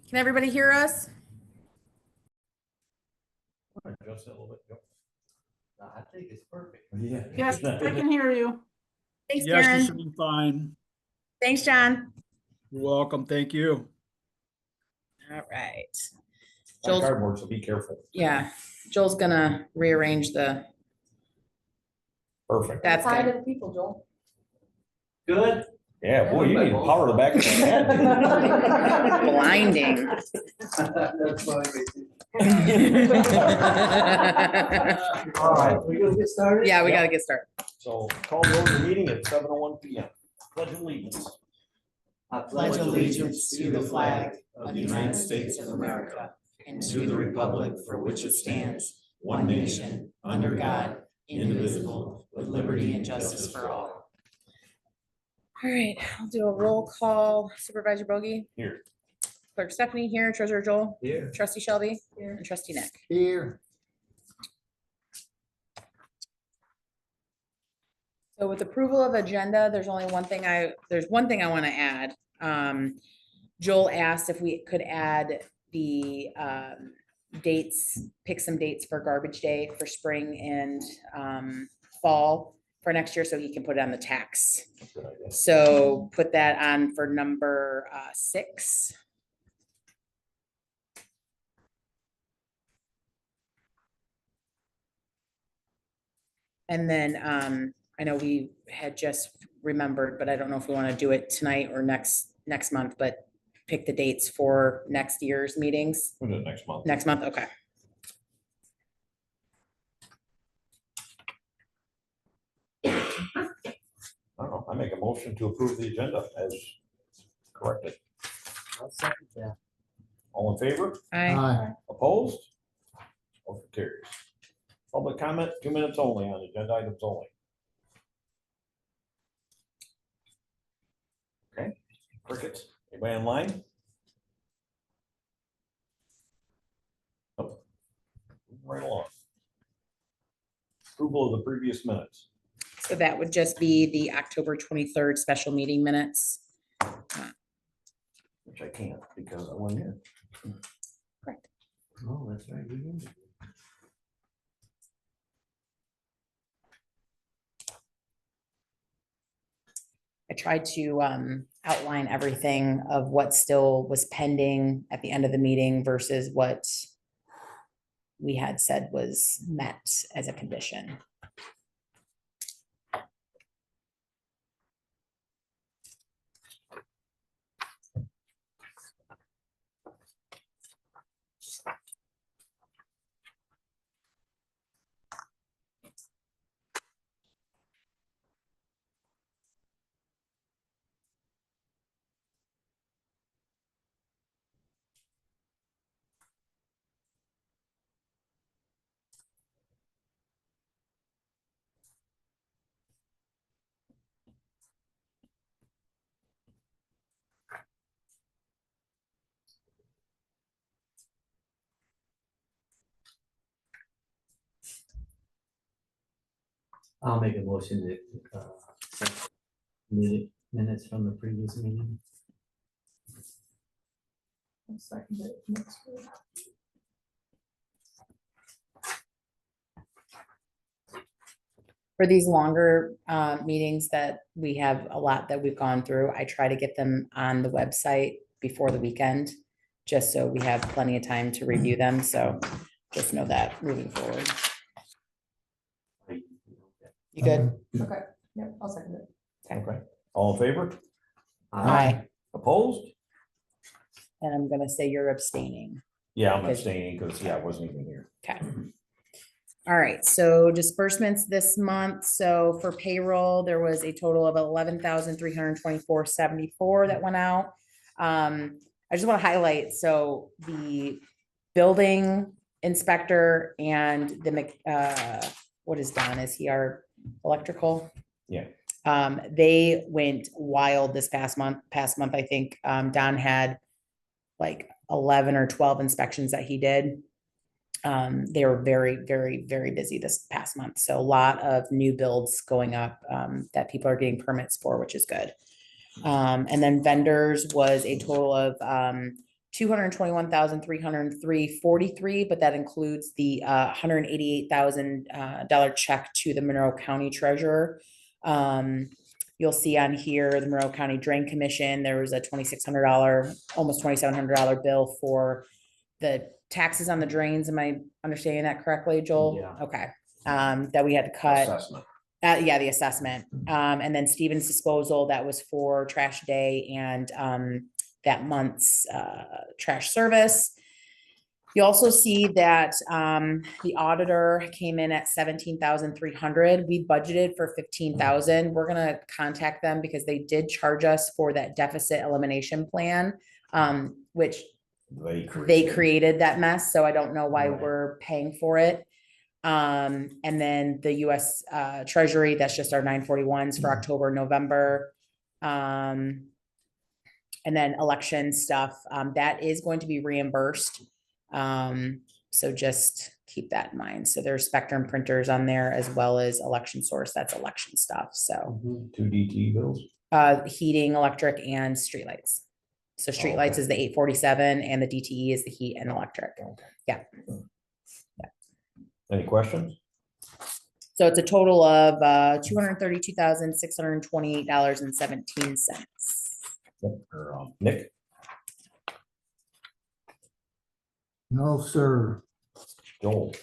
Can everybody hear us? Adjust it a little bit. Yep. I think it's perfect. Yeah. Yes, I can hear you. Thanks, Yes, you Karen. should be fine. Thanks, John. You're welcome. Thank you. All right. My Joel's, cardboard, so be careful. yeah, Joel's gonna rearrange the, Perfect. that's Hi to good. the people, Joel. Good. Yeah, boy, you need power to the back of your head. Blinding. That's funny. All right, we gonna get started? Yeah, we gotta get started. So call the order meeting at 7:01 PM. Pledge allegiance. I pledge allegiance to the flag of the United States of America and to the republic for which it stands, one nation, under God, indivisible, with liberty and justice for all. All right, I'll do a roll call. Supervisor Bogey, Here. Clerk Stephanie here, Treasurer Joel, Here. Trustee Shelby, Here. and Trustee Nick. Here. So with approval of agenda, there's one thing I want to add. Joel asked if we could add the dates, pick some dates for garbage day for spring and fall for next year, so he can put it on the tax. Good idea. So put that on for number 6. And then I know we had just remembered, but I don't know if we want to do it tonight or next month, but pick the dates for next year's meetings. We'll do it next month. Next month, okay. I don't know. I make a motion to approve the agenda as corrected. I'll second that. All in favor? Aye. Opposed? Motion carries. Public comment, 2 minutes only on agenda items only. Okay, crickets. Anybody in line? Oh. Right along. Approval of the previous minutes. So that would just be the October 23rd special meeting minutes. Which I can't because I wasn't here. Correct. Oh, that's right. we did. I tried to outline everything of what still was pending at the end of the meeting versus what we had said was met as a condition. I'll make a motion to accept minutes from the previous meeting. I'll second it next week. For these longer meetings that we have a lot that we've gone through, I try to get them on the website before the weekend, just so we have plenty of time to review them. So just know that moving forward. You good? Okay, yep, I'll second it. Okay. All in favor? Aye. Opposed? And I'm gonna say you're abstaining. Yeah, I'm Okay. abstaining because, yeah, I wasn't even here. Okay. All right, so disbursements this month. So for payroll, there was a total of 11,324.74 that went out. I just want to highlight, so the building inspector and the what is Don? Is he our electrical? Yeah. They went wild this past month. I think Don had like 11 or 12 inspections that he did. They were very, very, very busy this past month. So a lot of new builds going up that people are getting permits for, which is good. And then vendors was a total of 221,303.43, but that includes the $188,000 check to the Monroe County Treasurer. You'll see on here, the Monroe County Drain Commission, there was a $2,600, almost $2,700 bill for the taxes on the drains. Am I understanding that correctly, Joel? Yeah. Okay, that we had to cut. Assessment. Yeah, the assessment. And then Stevens Disposal, that was for trash day and that month's trash service. You also see that the auditor came in at 17,300. We budgeted for 15,000. We're gonna contact them because they did charge us for that deficit elimination plan, which they created that mess. So I don't know why Right. we're paying for it. And then the US Treasury, that's just our 941s for October, November. And then election stuff, that is going to be reimbursed. So just keep that in mind. So there's Spectrum printers on there as well as Election Source, that's election stuff. So Mhm. 2 DT bills. heating, electric and streetlights. So streetlights okay. is the 847 and the DTE is the heat and electric. Okay. Yeah. Any questions? So it's a total of $232,628.17. Nick? No, sir. Joel?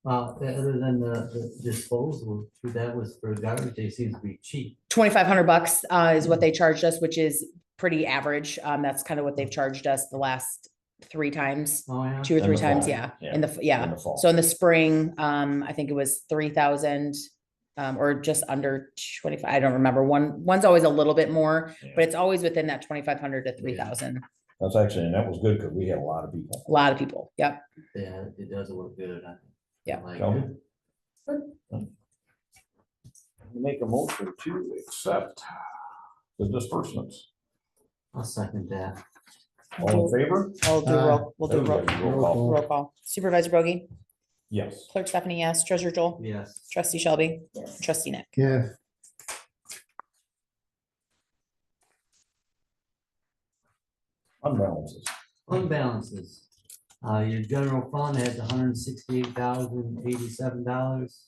Other than the disposal, that was for garbage, they seem to be cheap. $2,500 is what they charged us, which is pretty average. That's kind of what they've charged us the last 3 times. Oh, yeah. 2 or In 3 the times, fall, yeah. yeah, In the, in yeah. the fall. So in the spring, I think it was 3,000, or just under 25. I don't remember. One's always a little bit more, Yeah. but it's always within that 2,500 to 3,000. That's actually, and that was good because we had a lot of people. A lot of people. Yep. Yeah, it does work good. Yeah. Like Shelby? that. Make a motion to accept the disbursements. I'll second that. All in favor? We'll do roll Everybody roll call. roll call. Supervisor Bogey, Yes. Clerk Stephanie, yes. Treasurer Joel, Yes. Trustee Shelby, Yes. Trustee Nick. Yes. Unbalances. Unbalances. Your general fund has $168,087.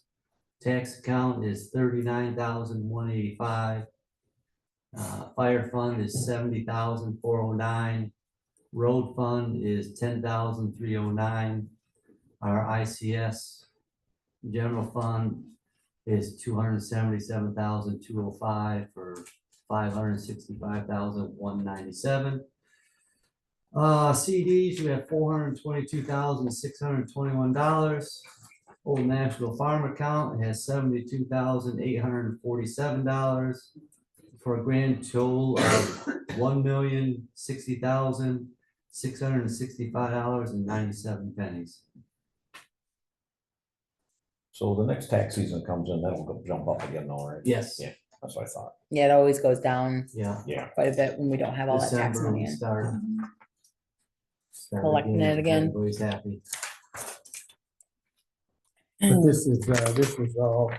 Tax account is $39,185. Fire fund is $70,409. Road fund is $10,309. Our ICS general fund is $277,205 for $565,197. CDs, you have $422,621. Old National Farm account has $72,847 for a grand total of $1,060,665.97. So the next tax season comes in, that'll go jump up again, all right? Yes. Yeah, that's what I thought. Yeah, it always goes down Yeah. Yeah. quite a bit when we don't have all that tax December money we in. start Collecting it again. Everybody's happy. But this is all,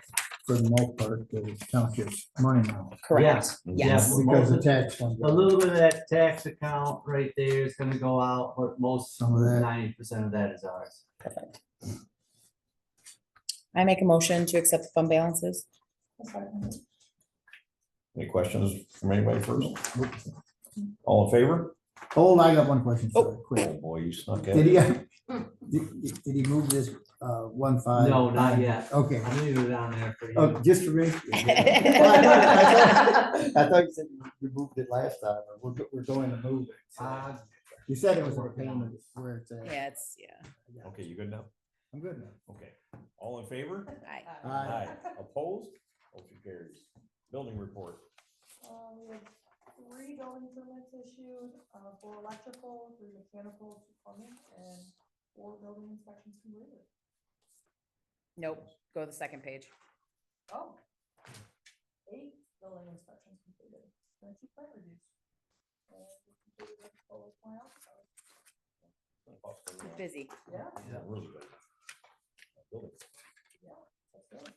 for the most part, the township's money now. Correct. Yeah, Yes. yeah, Because the most- tax fund. A little bit of that tax account right there is gonna go out, but most, Some of that. 90% of that is ours. Perfect. I make a motion to accept the fund balances. I'll second it. Any questions from anybody first? All in favor? Hold, I got one question, sorry, quick. Oh, boy, you snuck Did in. he, did he move this, 1.5? No, not yet. Okay, I'm gonna go down there for oh, you. just for me? I thought you said you moved it last time, or we're going to move it. Uh, You said it was a payment where it's at. Yeah, it's, yeah. Okay, you good now? I'm good now. Okay. All in favor? Aye. Aye. Opposed? Motion carries. Building report. We have 3 building permits issued, 4 electrical, 3 mechanical, 2 plumbing, and 4 building inspections completed. Nope, go to the second page. Oh. 8 building inspections completed, and 2 plant reviews. And we completed a full plan. It's busy. Yeah, Yeah, really good. Building. yeah, that's good.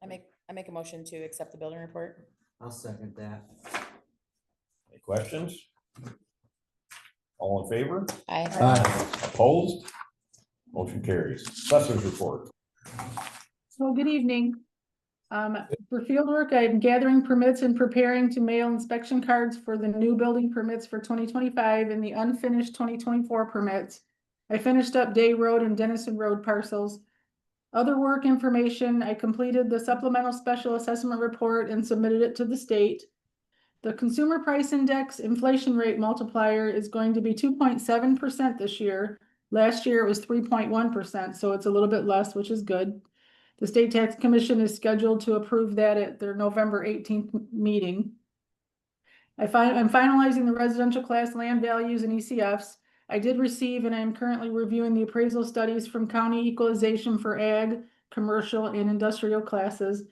I make a motion to accept the building report. I'll second that. Any questions? All in favor? Aye. Opposed? Motion carries. Assessors report. So good evening. For field work, I'm gathering permits and preparing to mail inspection cards for the new building permits for 2025 and the unfinished 2024 permits. I finished up Day Road and Dennison Road parcels. Other work information, I completed the supplemental special assessment report and submitted it to the state. The consumer price index inflation rate multiplier is going to be 2.7% this year. Last year it was 3.1%, so it's a little bit less, which is good. The State Tax Commission is scheduled to approve that at their November 18th meeting. I'm finalizing the residential class land values and ECFs. I did receive and I am currently reviewing the appraisal studies from county equalization for ag, commercial, and industrial classes.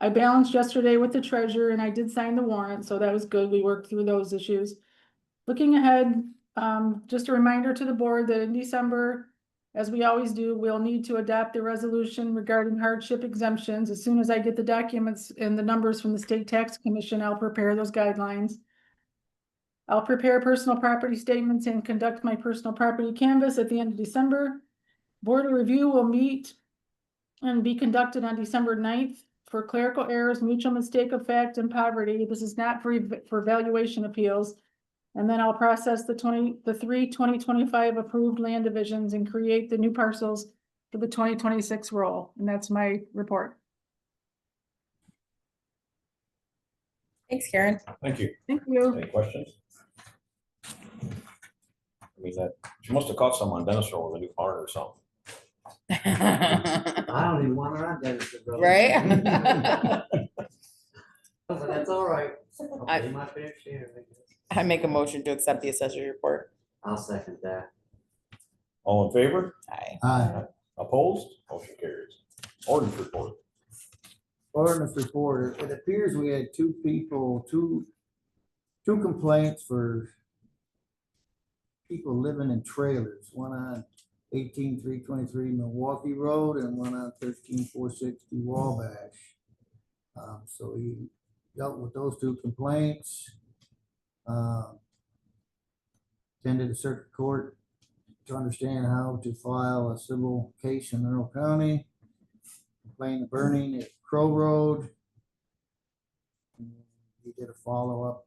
I balanced yesterday with the treasurer and I did sign the warrant, so that was good. We worked through those issues. Looking ahead, just a reminder to the board that in December, as we always do, we'll need to adopt the resolution regarding hardship exemptions. As soon as I get the documents and the numbers from the State Tax Commission, I'll prepare those guidelines. I'll prepare personal property statements and conduct my personal property canvass at the end of December. Board of review will meet and be conducted on December 9th for clerical errors, mutual mistake of fact, and poverty. This is not for valuation appeals. And then I'll process the 2025 approved land divisions and create the new parcels for the 2026 roll. And that's my report. Thanks, Karen. Thank you. Thank you. Any questions? I mean, that, she must have caught some on Dennis Road with a new barn or something. I don't even want her on Dennison Road. Right? But that's all right. I'll I- pay my fair share, I guess. I make a motion to accept the assessor's report. I'll second that. All in favor? Aye. Aye. Opposed? Motion carries. Ordinance report. Ordinance report, it appears we had two complaints for people living in trailers, one on 18323 Milwaukee Road and one on 13460 Wabash. So he dealt with those two complaints. Attended a circuit court to understand how to file a civil case in Mineral County. Complained of burning at Crow Road. He did a follow-up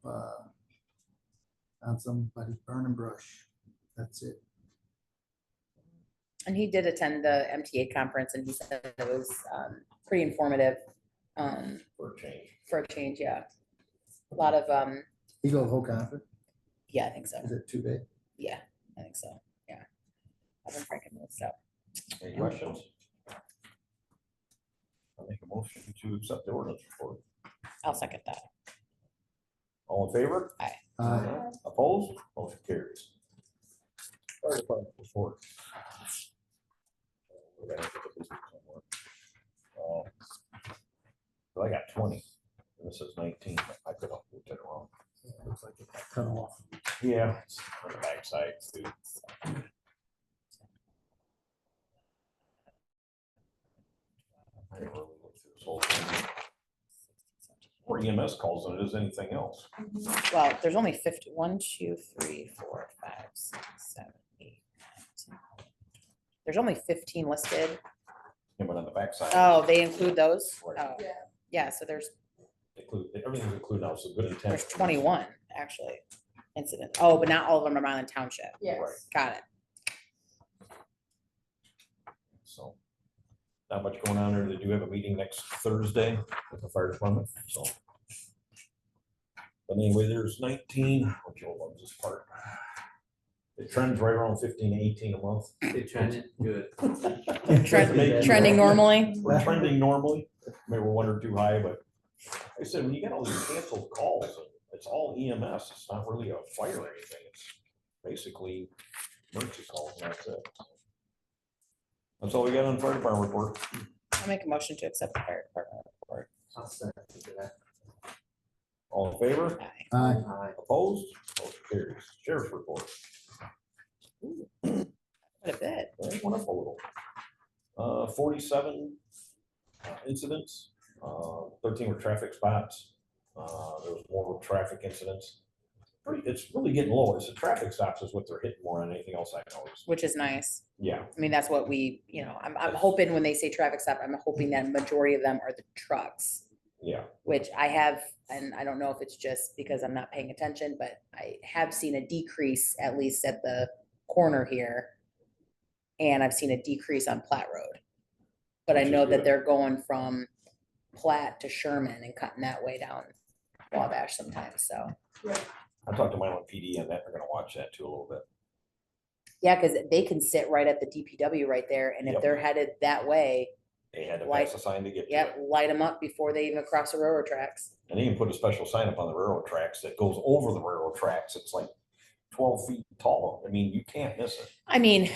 on somebody burning brush. That's it. And he did attend the MTA conference and he said it was pretty informative For a change. for a change, yeah. A lot of, He goes whole conference. yeah, I think so. Is it 2 days? Yeah, I think so, yeah. I've been freaking notes up. Any questions? I'll make a motion to accept the ordinance report. I'll second that. All in favor? Aye. Opposed? Motion carries. Fire department report. We're gonna have to put this in somewhere. So I got 20. And this is 19. I could have moved it wrong. Looks like it got cut off. Yeah, it's on the backside too. I never really looked through this whole thing. More EMS calls than it is anything else. Well, there's only 50, 1, 2, 3, 4, 5, 6, 7, 8, 9, 10. There's only 15 listed. Yeah, but on the backside. Oh, they include those? Right. Oh, Yeah. yeah, so there's Everything's included now, so good intent. there's 21 actually incidents. Oh, but not all of them are Milan Township. Yes. Got it. So not much going on there. They do have a meeting next Thursday with the fire department, so. But anyway, there's 19, which you'll love this part. It trends right around 15 to 18 a month. It trended good. Trending normally. We're trending normally. Maybe we're 1 or 2 high, but like I said, when you get all these canceled calls, it's all EMS. It's not really a fire or anything. It's basically emergency calls and that's it. That's all we got on fire department report. I'll make a motion to accept the fire department report. I'll second that. All in favor? Aye. Aye. Aye. Opposed? Motion carries. Sheriff's report. Quite a bit. It went up a little. 47 incidents, 13 were traffic spots. There was more traffic incidents. it's really getting low. It's the traffic stops is what they're hitting more than anything else I noticed. which is nice. Yeah, I mean, that's what we, I'm hoping when they say traffic stop, I'm hoping that majority of them are the trucks, yeah. which I have, and I don't know if it's just because I'm not paying attention, but I have seen a decrease, at least at the corner here. And I've seen a decrease on Platte Road. But I Which is know that good. they're going from Platte to Sherman and cutting that way down Wabash sometimes, so. I talked to Milan PD on that. They're gonna watch that too a little bit. Yeah, because they can sit right at the DPW right there, and if Yep. they're headed that way, They had to Like- pass a sign to get to yep, it. light them up before they even cross the railroad tracks. And they even put a special sign up on the railroad tracks that goes over the railroad tracks. It's like 12 feet tall. I mean, you can't miss it. I mean,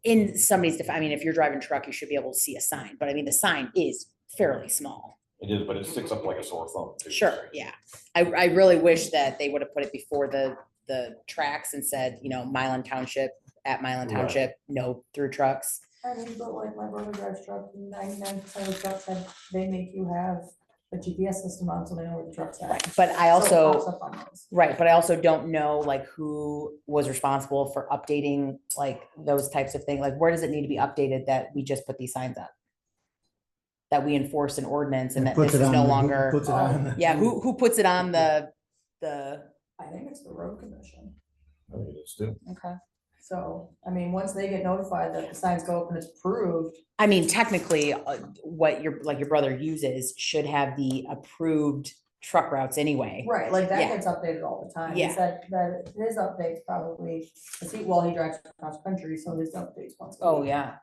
in somebody's, I mean, if you're driving truck, you should be able to see a sign, but I mean, the sign is fairly small. It is, but it sticks up like a sore thumb. too. Sure, yeah. I really wish that they would have put it before the tracks and said, Milan Township, at Milan Right. Township, no through trucks. I mean, but like my brother drives truck, and 99% of the trucks have, they make you have a GPS system on, so they know where the truck's at. But I So it also. pops up on those. Right, but I also don't know like who was responsible for updating like those types of things. Like, where does it need to be updated that we just put these signs up? That we enforce an ordinance and that Puts this it is on no the- longer, puts it on the- yeah, who puts it on the, I think it's the road commission. I mean, it's still. okay. So, I mean, once they get notified that the signs go up and it's approved, I mean, technically, what your brother uses should have the approved truck routes anyway. right, like that Yeah. gets updated all the time. He Yeah. said that his updates probably, he drives cross country, so his updates once. a Oh, week, yeah,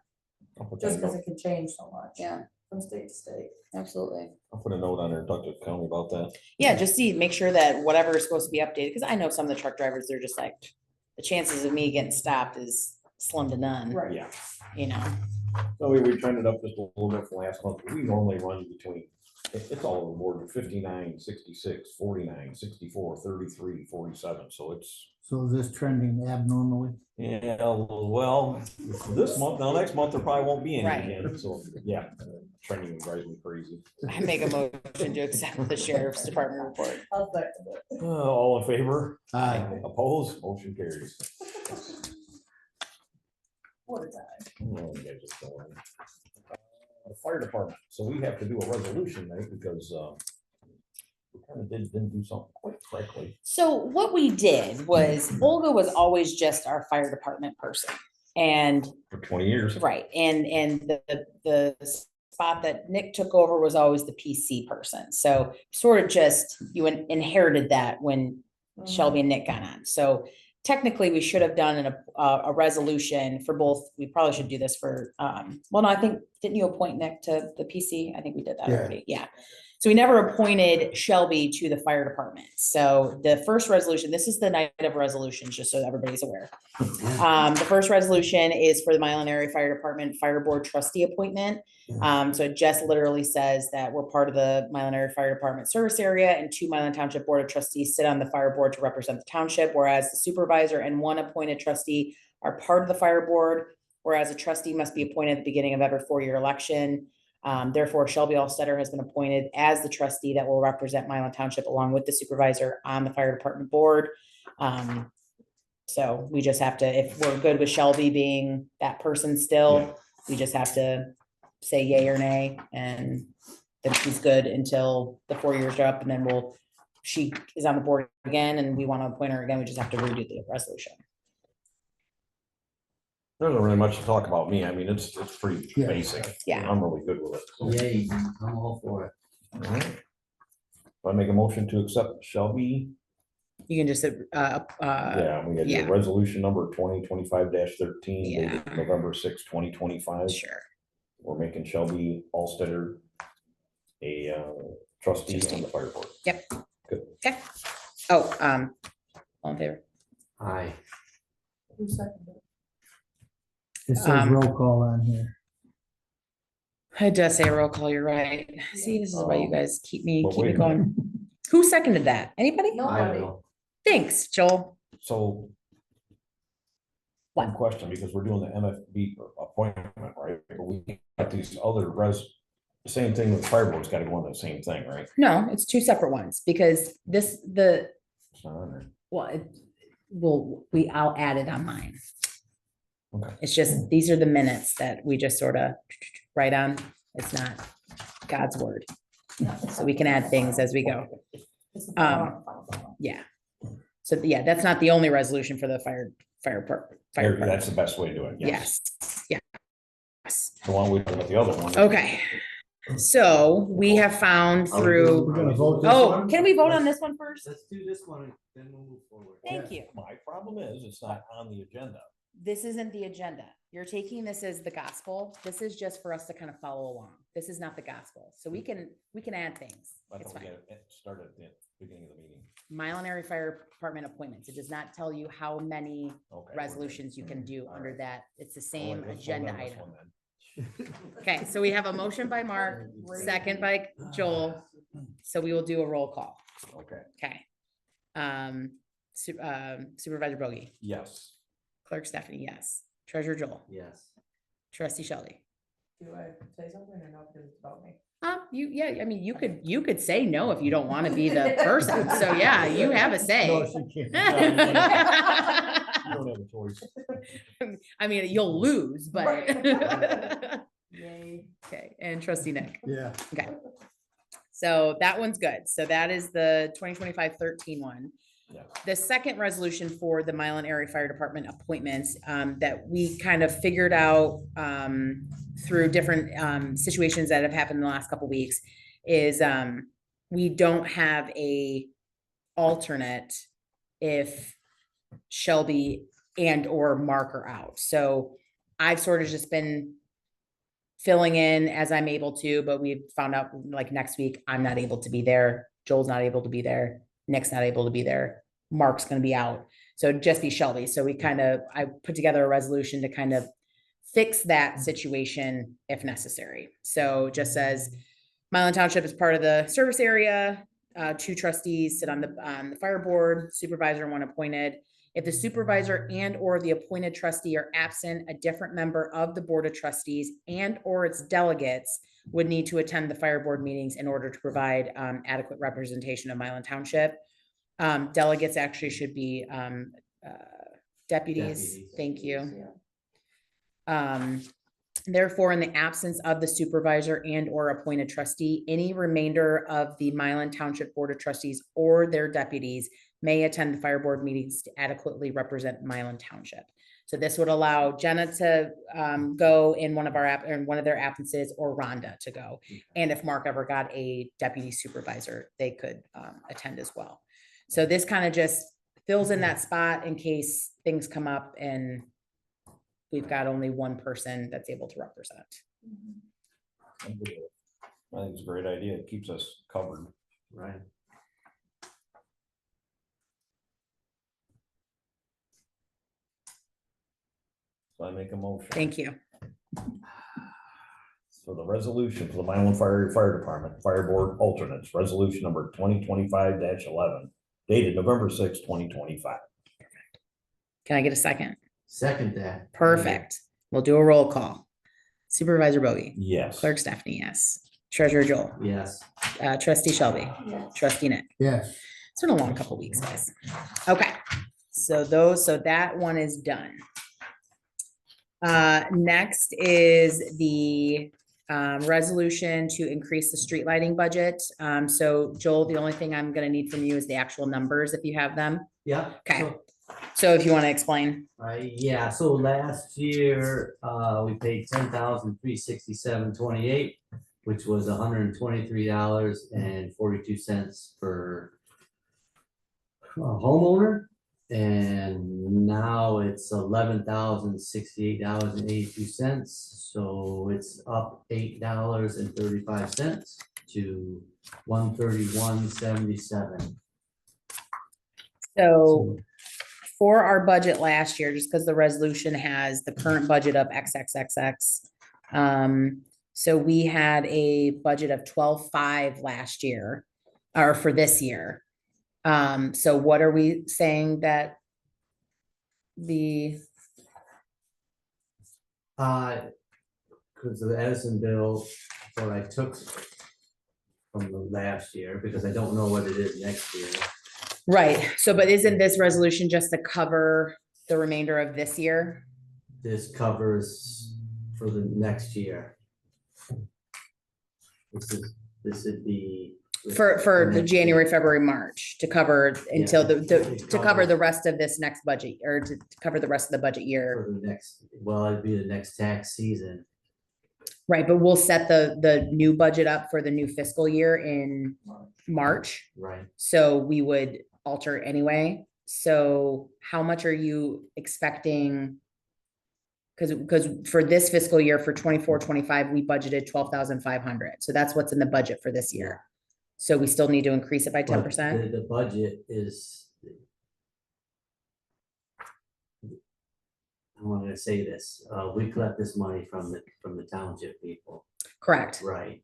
I'll put Just that because note- it can change so much. Yeah. From state to state. absolutely. I'll put a note on there and talk to the county about that. Yeah, just make sure that whatever is supposed to be updated, because I know some of the truck drivers, they're just like, the chances of me getting stopped is slim to none, Right. Yeah. you know? So we trended up just a little bit from last month. We normally run between, it's all over the board, 59, 66, 49, 64, 33, 47. So it's, So is this trending abnormally? yeah, well, this month, now next month, there probably won't be Right. any again. So, yeah, trending drives me crazy. I make a motion to accept the sheriff's department report. I'll second it. All in favor? Aye. Opposed? Motion carries. What is that? Oh, you guys just go on. The fire department, so we have to do a resolution, right, because we kind of didn't do something quite correctly. So what we did was Olga was always just our fire department person. And, For 20 years. right, and the spot that Nick took over was always the PC person. So sort of just, you inherited that when Shelby and Nick got on. So technically, we should have done a resolution for both. We probably should do this for, well, no, I think, didn't you appoint Nick to the PC? I think we did that Yeah. already. Yeah. So we never appointed Shelby to the fire department. So the first resolution, this is the night of resolutions, just so everybody's aware. The first resolution is for the Milan Area Fire Department Fire Board Trustee appointment. So it just literally says that we're part of the Milan Area Fire Department service area, and 2 Milan Township Board of Trustees sit on the fire board to represent the township, whereas the supervisor and 1 appointed trustee are part of the fire board, whereas a trustee must be appointed at the beginning of every 4-year election. Therefore, Shelby Allstetter has been appointed as the trustee that will represent Milan Township along with the supervisor on the fire department board. So we just have to, if we're good with Shelby being that person still, we just have to say yay or nay, and then she's good until the 4 years are up, and then she is on the board again, and we want to appoint her again, we just have to redo the resolution. There isn't really much to talk about me. I mean, it's pretty Yeah. basic. Yeah. I'm really good with it. So, Yay, I'm all for it. all right. If I make a motion to accept Shelby, You can just, yeah, we got yeah. your resolution number 2025-13, Yeah. dated November 6, 2025. sure. We're making Shelby Allstetter a trustee on the fire board. Yep. Good. Okay. Oh, all in favor? Aye. Who seconded it? It says Um, roll call on here. It does say roll call, you're right. See, this is why you guys keep me But wait it a going. Who seconded that? Anybody? I Nobody. will. Thanks, Joel. So. What? One question, because we're doing the MFB appointment, right? But we got these other the same thing with the fire board's got to go on the same thing, right? No, it's 2 separate ones, because the It's not on there. Well, I'll add it on mine. Okay. It's just, these are the minutes that we just sort of write on. It's not God's word. So we can add things as we go. Yeah. So yeah, that's not the only resolution for the fire department. That's the best way to do it. Yes, yeah. So why don't we go with the other one? Okay. So we have found through, We're gonna vote this oh, one? can we vote on this one first? Let's do this one, and then we'll move forward. Thank you. My problem is, it's not on the agenda. This isn't the agenda. You're taking this as the gospel. This is just for us to kind of follow along. This is not the gospel. So we can add things. I It's thought we fine. got it started at the beginning of the meeting. Milan Area Fire Department appointments. It does not tell you how many Okay. resolutions you can do All under right. that. It's the All same right, let's vote agenda on this item. one then. Okay, so we have a motion by Mark, second by Joel. So we will do a roll call. Okay, Okay. Supervisor Bogey, yes. Clerk Stephanie, yes. Treasurer Joel, Yes. Trustee Shelby. Do I say something or no, because it's about me? Yeah, I mean, you could say no if you don't want to be the person. So yeah, you have a No, say. she can't. You don't have a choice. I mean, you'll lose, but. Yay. Okay, and Trustee Nick. Yeah. Okay. So that one's good. So that is the 2025-13 one. Yes. The second resolution for the Milan Area Fire Department appointments that we kind of figured out through different situations that have happened in the last couple weeks is we don't have a alternate if Shelby and or Mark are out. So I've sort of just been filling in as I'm able to, but we've found out like next week, I'm not able to be there. Joel's not able to be there. Nick's not able to be there. Mark's going to be out. So it'd just be Shelby. So I put together a resolution to kind of fix that situation if necessary. So it just says Milan Township is part of the service area. 2 trustees sit on the fire board, supervisor 1 appointed. If the supervisor and or the appointed trustee are absent, a different member of the board of trustees and or its delegates would need to attend the fire board meetings in order to provide adequate representation of Milan Township. Delegates actually should be deputies. Deputies. Thank you. Yeah. Therefore, in the absence of the supervisor and or appointed trustee, any remainder of the Milan Township Board of Trustees or their deputies may attend the fire board meetings to adequately represent Milan Township. So this would allow Jenna to go in one of their absences, or Rhonda to go. And if Mark ever got a deputy supervisor, they could attend as well. So this kind of just fills in that spot in case things come up and we've got only one person that's able to represent. I think it's a great idea. It keeps us covered. Right. So I make a motion. Thank you. So the resolution for the Milan Fire Department, Fire Board Alternates, resolution number 2025-11, dated November 6, 2025. Can I get a second? Second that. Perfect. We'll do a roll call. Supervisor Bogey, Yes. Clerk Stephanie, yes. Treasurer Joel, Yes. Trustee Shelby, Yes. Trustee Nick. Yes. It's been a long couple weeks, guys. Okay, so that one is done. Next is the resolution to increase the street lighting budget. So Joel, the only thing I'm gonna need from you is the actual numbers if you have them. Yeah. Okay. So if you want to explain. Yeah, so last year, we paid $10,367.28, which was $123.42 per homeowner. And now it's $11,068.82, so it's up $8.35 to $131.77. So for our budget last year, just because the resolution has the current budget of XXXX. So we had a budget of 12.5 last year, or for this year. So what are we saying that the, Because the Edison bill, what I took from the last year, because I don't know what it is next year. Right, so but isn't this resolution just to cover the remainder of this year? This covers for the next year. This would be. For the next January, year. February, March, to cover until Yeah, the, it to cover the covers- rest of this next budget, or to cover the rest of the budget year. For the next, well, it'd be the next tax season. Right, but we'll set the new budget up for the new fiscal year in March, Right. so we would alter anyway. So how much are you expecting? Because for this fiscal year, for 24-25, we budgeted 12,500, so that's what's in the budget for this year. So we still need to increase it by But 10%? The budget is. I wanted to say this, we collect this money from the township people, Correct. right?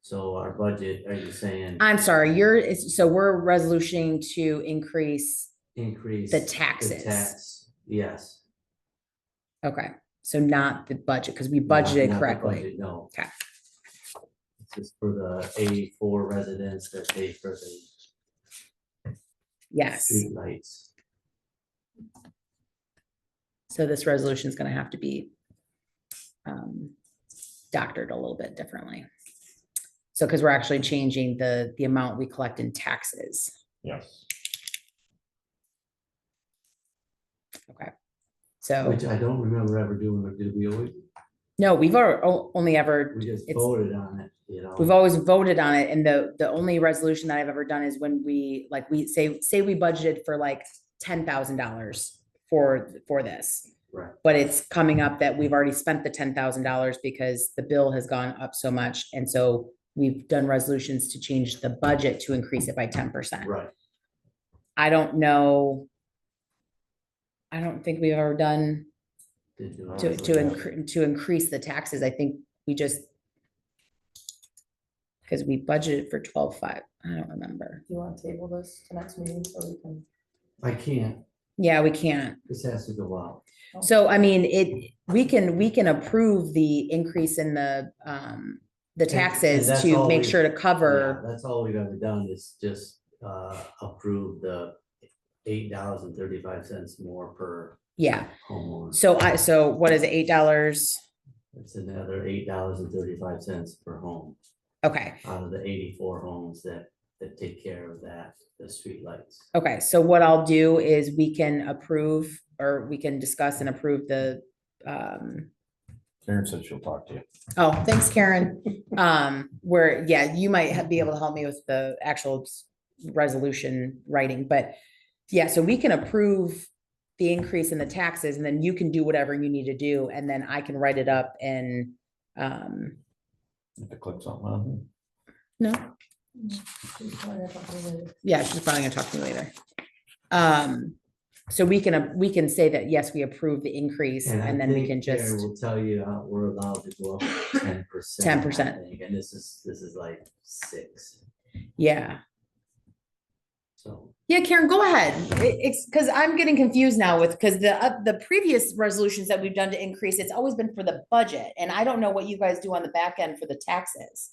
So our budget, are you saying I'm sorry, so we're resolutioning to increase, increase? the taxes. Tax, yes. okay, so not the budget, because we Not- budgeted not the correctly. budget, no. Okay. This is for the 84 residents that pay for the Yes, street lights. so this resolution is gonna have to be doctored a little bit differently. So, because we're actually changing the amount we collect in taxes. Yes. So, Which I don't remember ever doing, or did we always, no, we've only ever, we just it's- voted on it, you know? we've always voted on it, and the only resolution that I've ever done is when we, like, we say we budgeted for like $10,000 for this. Right. But it's coming up that we've already spent the $10,000 because the bill has gone up so much, and so we've done resolutions to change the budget to increase it by 10%. Right. I don't know. I don't think we've ever done Did you to increase the taxes. I think we just, because we budgeted for 12.5. I don't remember. Do you want to table this to next meeting so we can? I can't, Yeah, we can't. this has to go out. So I mean, we can approve the increase in the taxes that's to all make we- sure to Yeah, cover. that's all we've ever done is just approve the $8.35 more per Yeah. homeowner. So what is it, $8? It's another $8.35 per home Okay. out of the 84 homes that take care of that, the street lights. Okay, so what I'll do is we can approve, or we can discuss and approve the, Karen said she'll talk to you. oh, thanks, Karen. Where, yeah, you might be able to help me with the actual resolution writing, but yeah, so we can approve the increase in the taxes, and then you can do whatever you need to do, and then I can write it up and, Have to click something on. no, She's probably gonna talk to you later. yeah, she's probably gonna talk to me later. So we can say that, yes, we approve the increase, I and then we think can Karen just, will tell you we're allowed to go up 10%. 10%. I think, and this is like 6, yeah. so. Yeah, Karen, go ahead. It's because I'm getting confused now because the previous resolutions that we've done to increase, it's always been for the budget, and I don't know what you guys do on the back end for the taxes.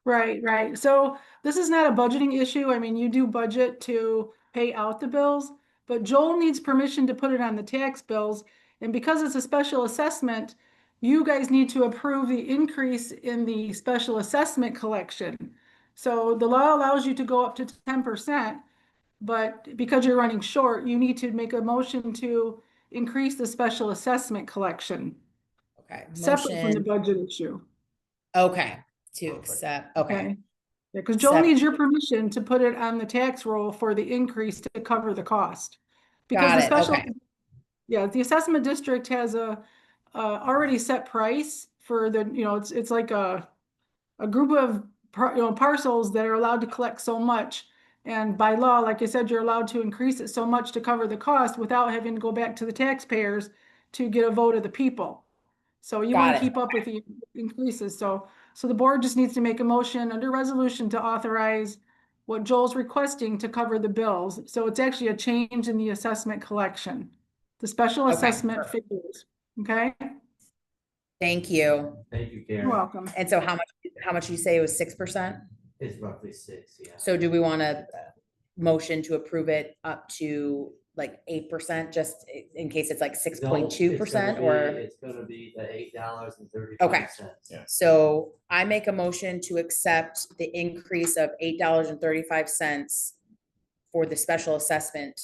Right, right. So this is not a budgeting issue. I mean, you do budget to pay out the bills, but Joel needs permission to put it on the tax bills. And because it's a special assessment, you guys need to approve the increase in the special assessment collection. So the law allows you to go up to 10%, but because you're running short, you need to make a motion to increase the special assessment collection, Okay. separate from the Motion, budget issue. okay, to Perfect. accept, okay, Yeah, because Joel Separate. needs your permission to put it on the tax roll for the increase to cover the cost. Because Got the it, special, okay. yeah, the assessment district has a already set price for the, it's like a group of parcels that are allowed to collect so much. And by law, like I said, you're allowed to increase it so much to cover the cost without having to go back to the taxpayers to get a vote of the people. So you want Got to it. keep up with the increases. So the board just needs to make a motion under resolution to authorize what Joel's requesting to cover the bills. So it's actually a change in the assessment collection, the special Okay, assessment perfect. figures. Okay, Thank you. Thank you, you're Karen. welcome. And so how much did you say it was 6%? It's roughly 6, yeah. So do we want to, motion to approve it up to like 8%, just in case it's like No, 6.2% or? It's gonna be the $8.35. Yeah. So I make a motion to accept the increase of $8.35 for the special assessment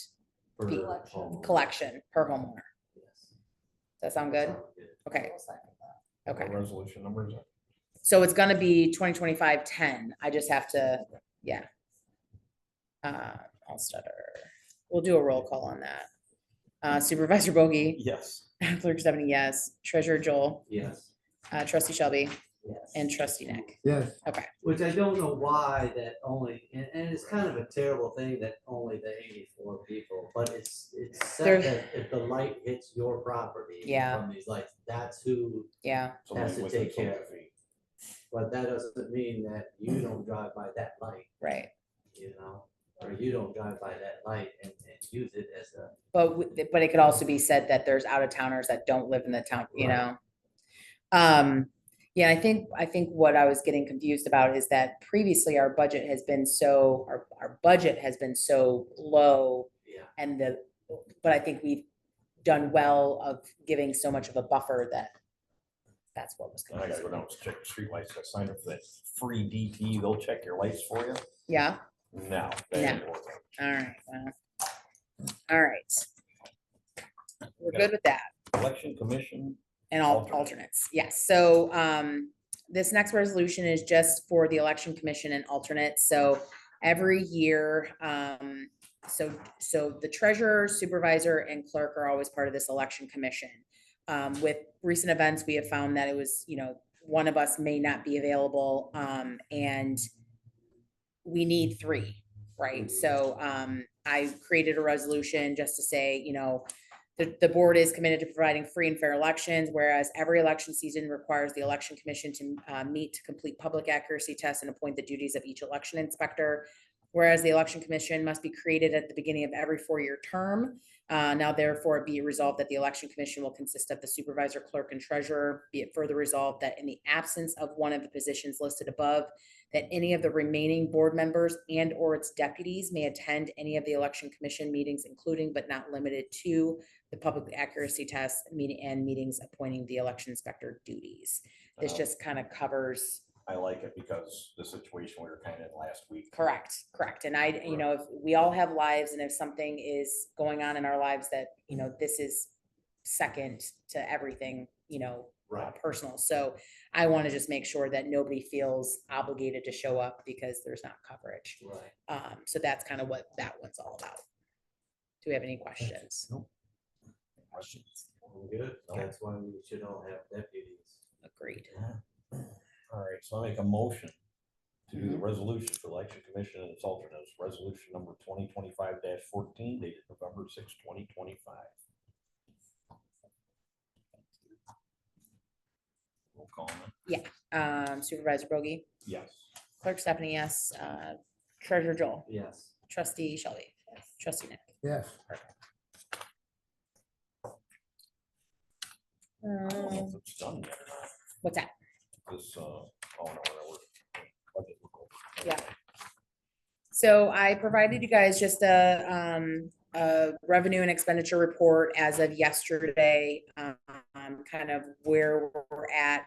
For fee homeowners. collection per homeowner. Yes. Does that sound good? Sounds Okay, okay. What resolution number is it? So it's gonna be 2025-10. I just have to, yeah. I'll stutter. We'll do a roll call on that. Supervisor Bogey, Yes. Clerk Stephanie, yes. Treasurer Joel, Yes, Trustee Shelby, yes. and Trustee Nick. Yes, Which I don't know why that only, and it's kind of a terrible thing that only the 84 people, but it's There- said that if the light hits your property. Yeah. From these lights, that's who, Yeah, Has to Within take care of 50 feet. but that doesn't mean that you don't drive by that light, right. you know? Or you don't drive by that light and use it as a. But it could also be said that there's out of towners that don't live in the town, you Right. know? Yeah, I think what I was getting confused about is that previously our budget has been so, our budget has been so low. Yeah. And but I think we've done well of giving so much of a buffer that that's what was. And I gotta go down and check the street lights. I signed up for that free DT. They'll check your lights for you. Yeah, No. that ain't working. all right, well, all right. We're good with that. Election Commission. And all Alternate. alternates, yes. So this next resolution is just for the election commission and alternates. So every year, so the treasurer, supervisor, and clerk are always part of this election commission. With recent events, we have found that it was, one of us may not be available, and we need three, right? So I created a resolution just to say, the board is committed to providing free and fair elections, whereas every election season requires the election commission to meet to complete public accuracy tests and appoint the duties of each election inspector. Whereas the election commission must be created at the beginning of every 4-year term. Now therefore be it resolved that the election commission will consist of the supervisor, clerk, and treasurer. Be it further resolved that in the absence of one of the positions listed above, that any of the remaining board members and or its deputies may attend any of the election commission meetings, including but not limited to the public accuracy test meetings appointing the election inspector duties. This just kind of covers. I like it because the situation we were kind of in last week. Correct. And if we all have lives, and if something is going on in our lives that, this is second to everything, Right. personal. So I want to just make sure that nobody feels obligated to show up because there's not coverage. Right. So that's kind of what that one's all about. Do we have any questions? Nope. Questions? Good, Okay. that's why we should all have deputies. Agreed. All right, so I make a motion to do the resolution for election commission and its alternates, resolution number 2025-14 dated November 6, 2025. Roll call. Supervisor Bogey, Yes. Clerk Stephanie, yes. Treasurer Joel, Yes. Trustee Shelby, Trustee Nick. yes. I don't know if it's done yet or not. What's that? This, oh no, whatever. Budget look over. Yeah. So I provided you guys just a revenue and expenditure report as of yesterday, kind of where we're at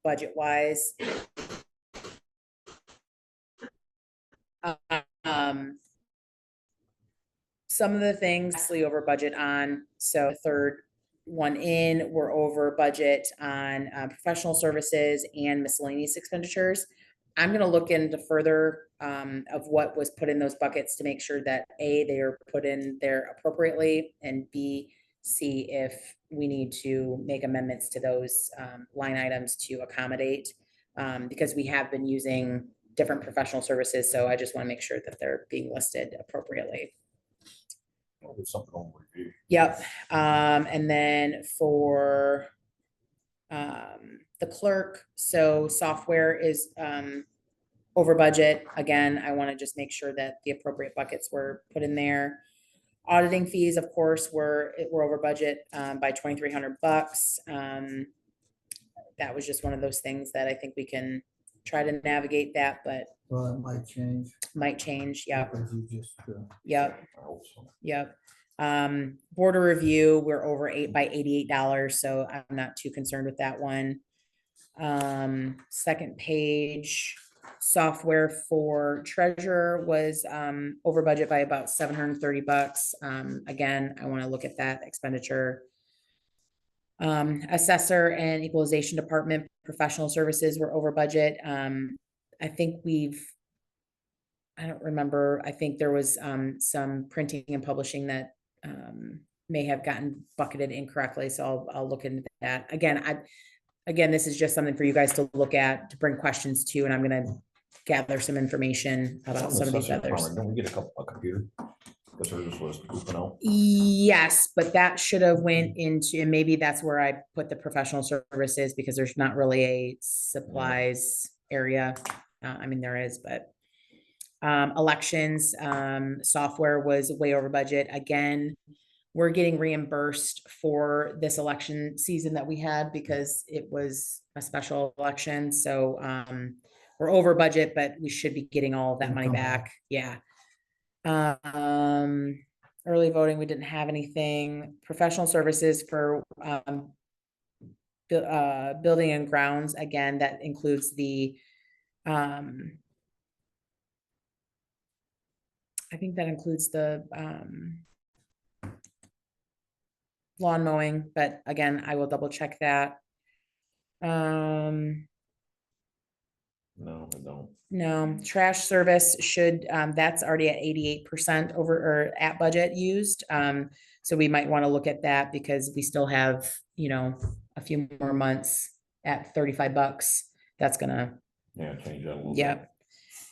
budget wise. Some of the things actually over budget on, so the third one in, we're over budget on professional services and miscellaneous expenditures. I'm gonna look into further of what was put in those buckets to make sure that A, they are put in there appropriately, and B, see if we need to make amendments to those line items to accommodate, because we have been using different professional services, so I just wanna make sure that they're being listed appropriately. Well, there's something on review. Yep, and then for the clerk, so software is over budget. Again, I want to just make sure that the appropriate buckets were put in there. Auditing fees, of course, were over budget by $2,300. That was just one of those things that I think we can try to navigate that, but Well, it might change. might change. Yep, Because you just, yep, I hope so. yep. Border review, we're over by $88, so I'm not too concerned with that one. Second page, software for treasurer was over budget by about $730. Again, I want to look at that expenditure. Assessor and equalization department professional services were over budget. I think I don't remember, I think there was some printing and publishing that may have gotten bucketed incorrectly, so I'll look into that. Again, this is just something for you guys to look at, to bring questions to, and I'm gonna gather some information about some of these others. Don't we get a computer? Because hers was goofing out. Yes, but that should have went into, and maybe that's where I put the professional services, because there's not really a supplies area. I mean, there is, but elections, software was way over budget. Again, we're getting reimbursed for this election season that we had because it was a special election. So we're over budget, but we should be getting all of that money back. Yeah. Early voting, we didn't have anything. Professional services for building and grounds. Again, that includes the I think that includes the lawn mowing, but again, I will double check that. No, I don't. No, trash service should, that's already at 88% over or at budget used. So we might want to look at that because we still have, a few more months at $35. That's gonna, Yeah, change that a little. yep.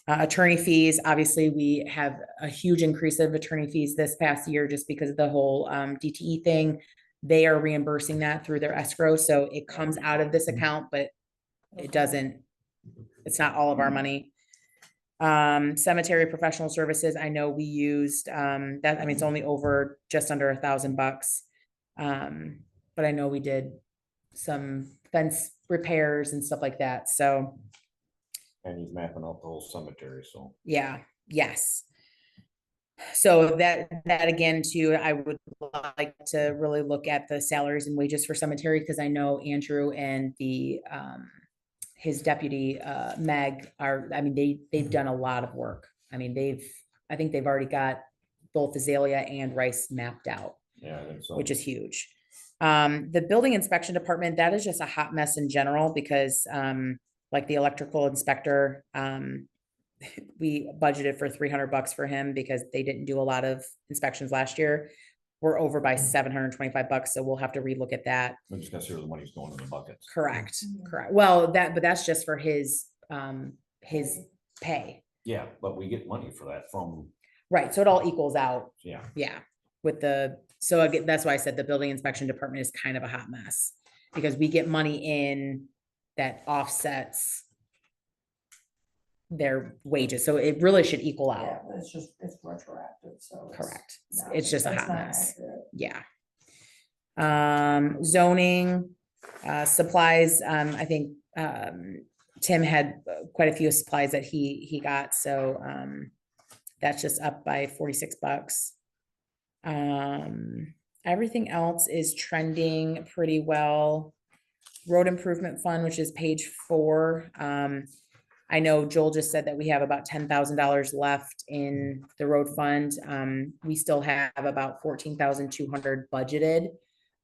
Attorney fees, obviously, we have a huge increase of attorney fees this past year just because of the whole DTE thing. They are reimbursing that through their escrow, so it comes out of this account, but it doesn't, it's not all of our money. Cemetery professional services, I know we used that, I mean, it's only over just under $1,000. But I know we did some fence repairs and stuff like that, so. And he's mapping out the whole cemetery, so. Yeah, yes. So that again too, I would like to really look at the salaries and wages for cemetery, because I know Andrew and his deputy Meg I mean, they've done a lot of work. I mean, I think they've already got both Azalea and Rice mapped out. Yeah, I think so. Which is huge. The building inspection department, that is just a hot mess in general, because like the electrical inspector, we budgeted for $300 for him because they didn't do a lot of inspections last year. We're over by $725, so we'll have to relook at that. We just gotta see where the money's going in the buckets. Correct, correct. Well, but that's just for his pay. Yeah, but we get money for that from, Right, so it all equals out. yeah. Yeah, so again, that's why I said the building inspection department is kind of a hot mess, because we get money in that offsets their wages, so it really should equal Yeah, out. but it's retroactive, so. Correct. not- It's just a that's hot not mess. accurate. Yeah. Zoning, supplies, I think Tim had quite a few supplies that he got, so that's just up by $46. Everything else is trending pretty well. Road improvement fund, which is page 4. I know Joel just said that we have about $10,000 left in the road fund. We still have about $14,200 budgeted.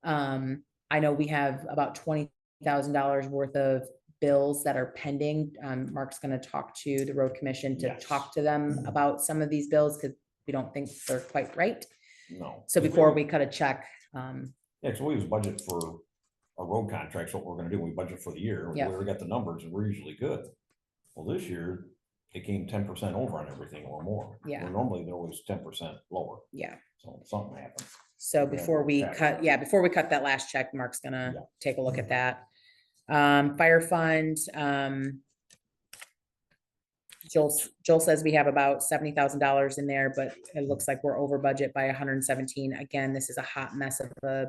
I know we have about $20,000 worth of bills that are pending. Mark's gonna talk to the road commission to Yes. talk to them about some of these bills, because we don't think they're quite right. No. So before we cut a check, Yeah, so we use budget for a road contracts, what we're gonna do, we budget for the year, we Yeah. already got the numbers and we're usually good. Well, this year, it came 10% over on everything or more. Yeah. Where normally they're always 10% lower, yeah. so something happened. So Yeah, before we okay. cut, before we cut that last check, Mark's gonna Yeah. take a look at that. Fire fund, Joel says we have about $70,000 in there, but it looks like we're over budget by 117. Again, this is a hot mess of a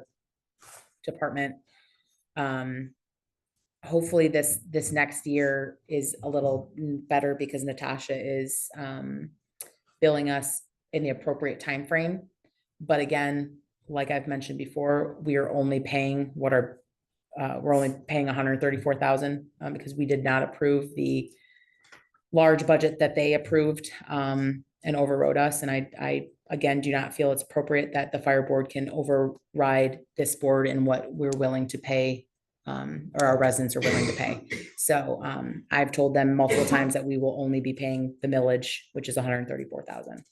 department. hopefully this next year is a little better because Natasha is billing us in the appropriate time frame. But again, like I've mentioned before, we are only paying we're only paying 134,000 because we did not approve the large budget that they approved and overrode us. And I again do not feel it's appropriate that the fire board can override this board and what we're willing to pay or our residents are willing to pay. So I've told them multiple times that we will only be paying the millage, which is 134,000.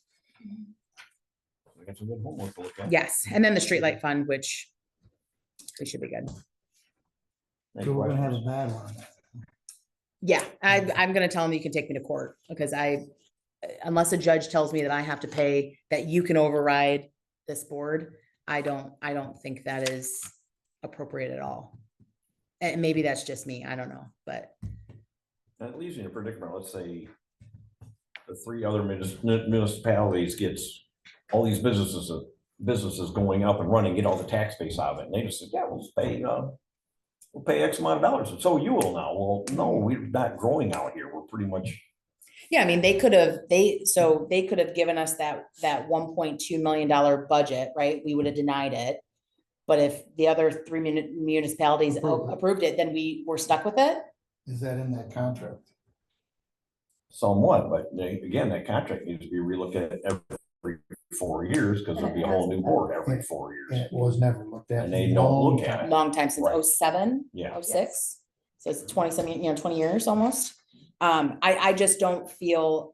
I got some good homework to look at. Yes, and then the streetlight fund, which we should be good. Any So we're gonna have a questions? battle on that. Yeah, I'm gonna tell them you can take me to court because unless a judge tells me that I have to pay, that you can override this board, I don't think that is appropriate at all. And maybe that's just me, I don't know, but That leaves you in a predicament. Let's say the 3 other municipalities gets all these businesses going up and running, get all the tax base out of it. And they just said, yeah, we'll pay X amount of dollars. And so you will now. Well, no, we're not growing out here. We're pretty much. yeah, I mean, they could have given us that $1.2 million budget, right? We would have denied it. But if the other 3 municipalities approved it, then we were stuck with it. Is that in that contract? Somewhat, but again, that contract needs to be relooked at every 4 years because there'll be a whole new board every 4 years. And it was never looked at. And they don't look at it. Long time since Right. 07, Yeah. 06. So it's 20 years almost. I just don't feel,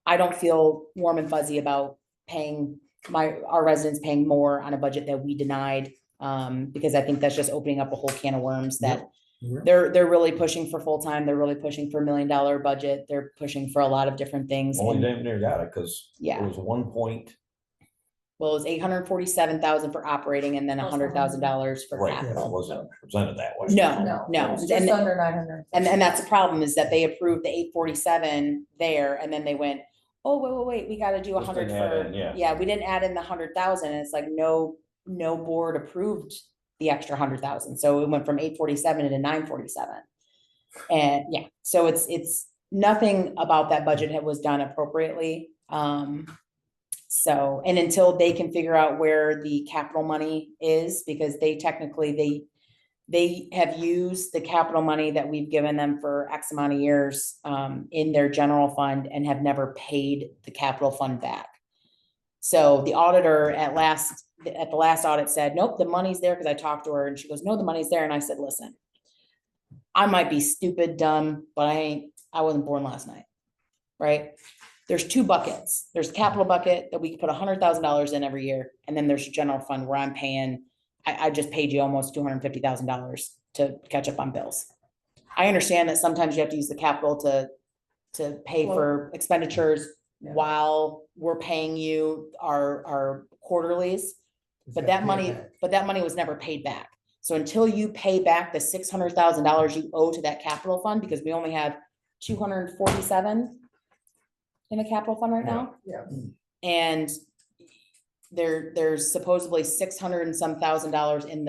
I don't feel warm and fuzzy about paying our residents paying more on a budget that we denied. Because I think that's just opening up a whole can of worms that they're really pushing for full-time. They're really pushing for $1 million budget. They're pushing for a lot of different things. Only and- damn near got it because Yeah. it was 1 point. Well, it was 847,000 for operating and then Plus $100,000 for Right, it capital. wasn't presented that way. No. It's just And, under 900. and that's the problem is that they approved the 847 there and then they went, oh, wait, we gotta do Just 100 didn't add for, in, yeah. yeah, we didn't add in the 100,000. It's like, no board approved the extra 100,000. So it went from 847 to 947. And yeah, so it's nothing about that budget was done appropriately. So, and until they can figure out where the capital money is, because they technically, they have used the capital money that we've given them for X amount of years in their general fund and have never paid the capital fund back. So the auditor at the last audit said, nope, the money's there, because I talked to her and she goes, no, the money's there. And I said, listen, I might be stupid, dumb, but I wasn't born last night, right? There's 2 buckets. There's the capital bucket that we can put $100,000 in every year. And then there's a general fund where I'm paying, I just paid you almost $250,000 to catch up on bills. I understand that sometimes you have to use the capital to pay for expenditures while we're paying you our quarterlies, but that money was never paid back. So until you pay back the $600,000 you owe to that capital fund, because we only have 247 in the capital fund right now. Yeah. And there's supposedly 600 and some $1,000 in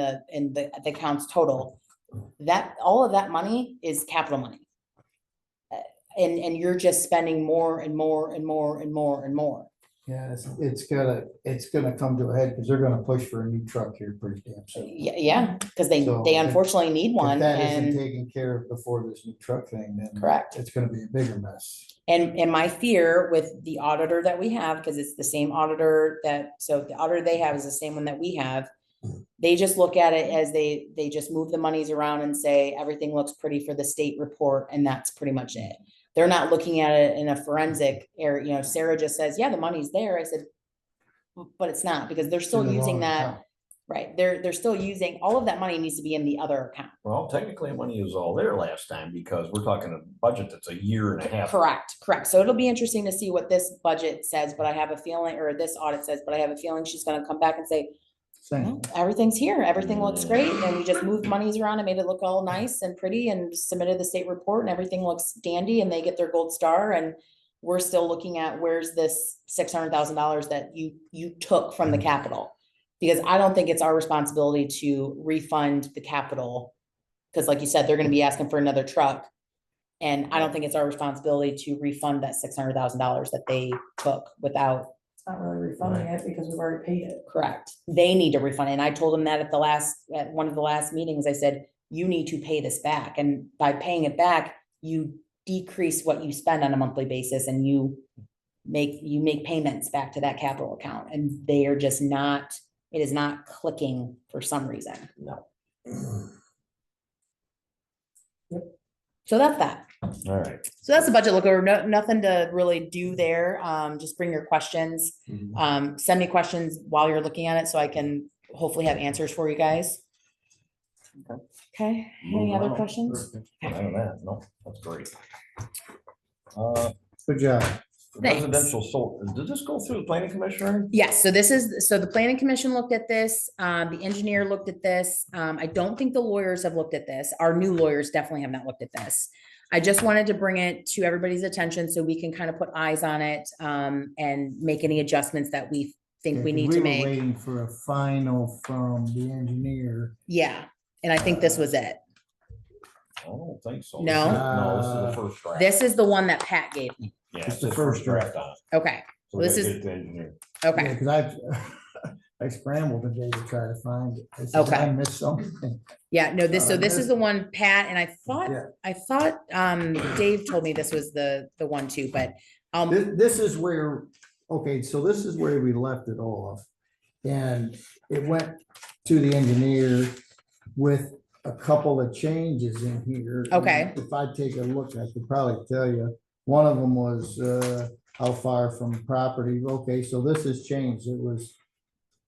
the accounts total. That all of that money is capital money. And you're just spending more and more and more and more and more. Yeah, it's gonna come to a head because they're gonna push for a new truck here pretty damn soon. Yeah, because they So unfortunately need If one that isn't and taken care of before this new truck thing, then correct. it's gonna be a bigger mess. And my fear with the auditor that we have, because it's the same auditor so the auditor they have is the same one that we have. They just look at it as they just move the monies around and say, everything looks pretty for the state report. And that's pretty much it. They're not looking at it in a forensic area. Sarah just says, yeah, the money's there. I said, but it's not, because they're still In the using wrong that. account. Right. They're still using, all of that money needs to be in the other account. Well, technically money was all there last time because we're talking a budget that's a year and a half. Correct. So it'll be interesting to see what this budget says, but I have a feeling, or this audit says, but I have a feeling she's gonna come back and say, Same. "No, everything's here, everything looks great, and we just moved monies around and made it look all nice and pretty and submitted the state report and everything looks dandy and they get their gold star, and we're still looking at where's this $600,000 that you took from the capital. Because I don't think it's our responsibility to refund the capital Cause like you said, they're gonna be asking for another truck. And I don't think it's our responsibility to refund that $600,000 that they took without. It's not really refunding it because we've already paid it. Correct. They need to refund it. And I told them that at one of the last meetings, I said, you need to pay this back. And by paying it back, you decrease what you spend on a monthly basis and you make payments back to that capital account. And they are just not, it is not clicking for some reason. No. So that's that. All right. So that's the budget look over. Nothing to really do there. Just bring your questions. Send me questions while you're looking at it so I can hopefully have answers for you guys. Okay, any Moving other on. questions? None of that, no, that's great. Good job. Thanks. Residential solar, did this go through the planning commissioner? Yes, so the planning commission looked at this, the engineer looked at this. I don't think the lawyers have looked at this. Our new lawyers definitely have not looked at this. I just wanted to bring it to everybody's attention so we can kind of put eyes on it, and make any adjustments that we think we need to were make. Waiting for a final from the engineer. Yeah, and I think this was it. I don't think so. No? No, this is the first draft. This is the one that Pat gave me. Yeah, It's it's the the first first draft on it. Okay, So Well, this we gotta is- get it to engineer. okay, Because I scrambled today to try to find it. I said, Okay. I missed something. yeah, no, so this is the one, Pat, and Yeah. I thought, Dave told me this was the one too, but, This is where, okay, so this is where we left it off. And it went to the engineer with a couple of changes in here. Okay. If I take a look, I could probably tell you. One of them was how far from property. Okay, so this has changed. It was,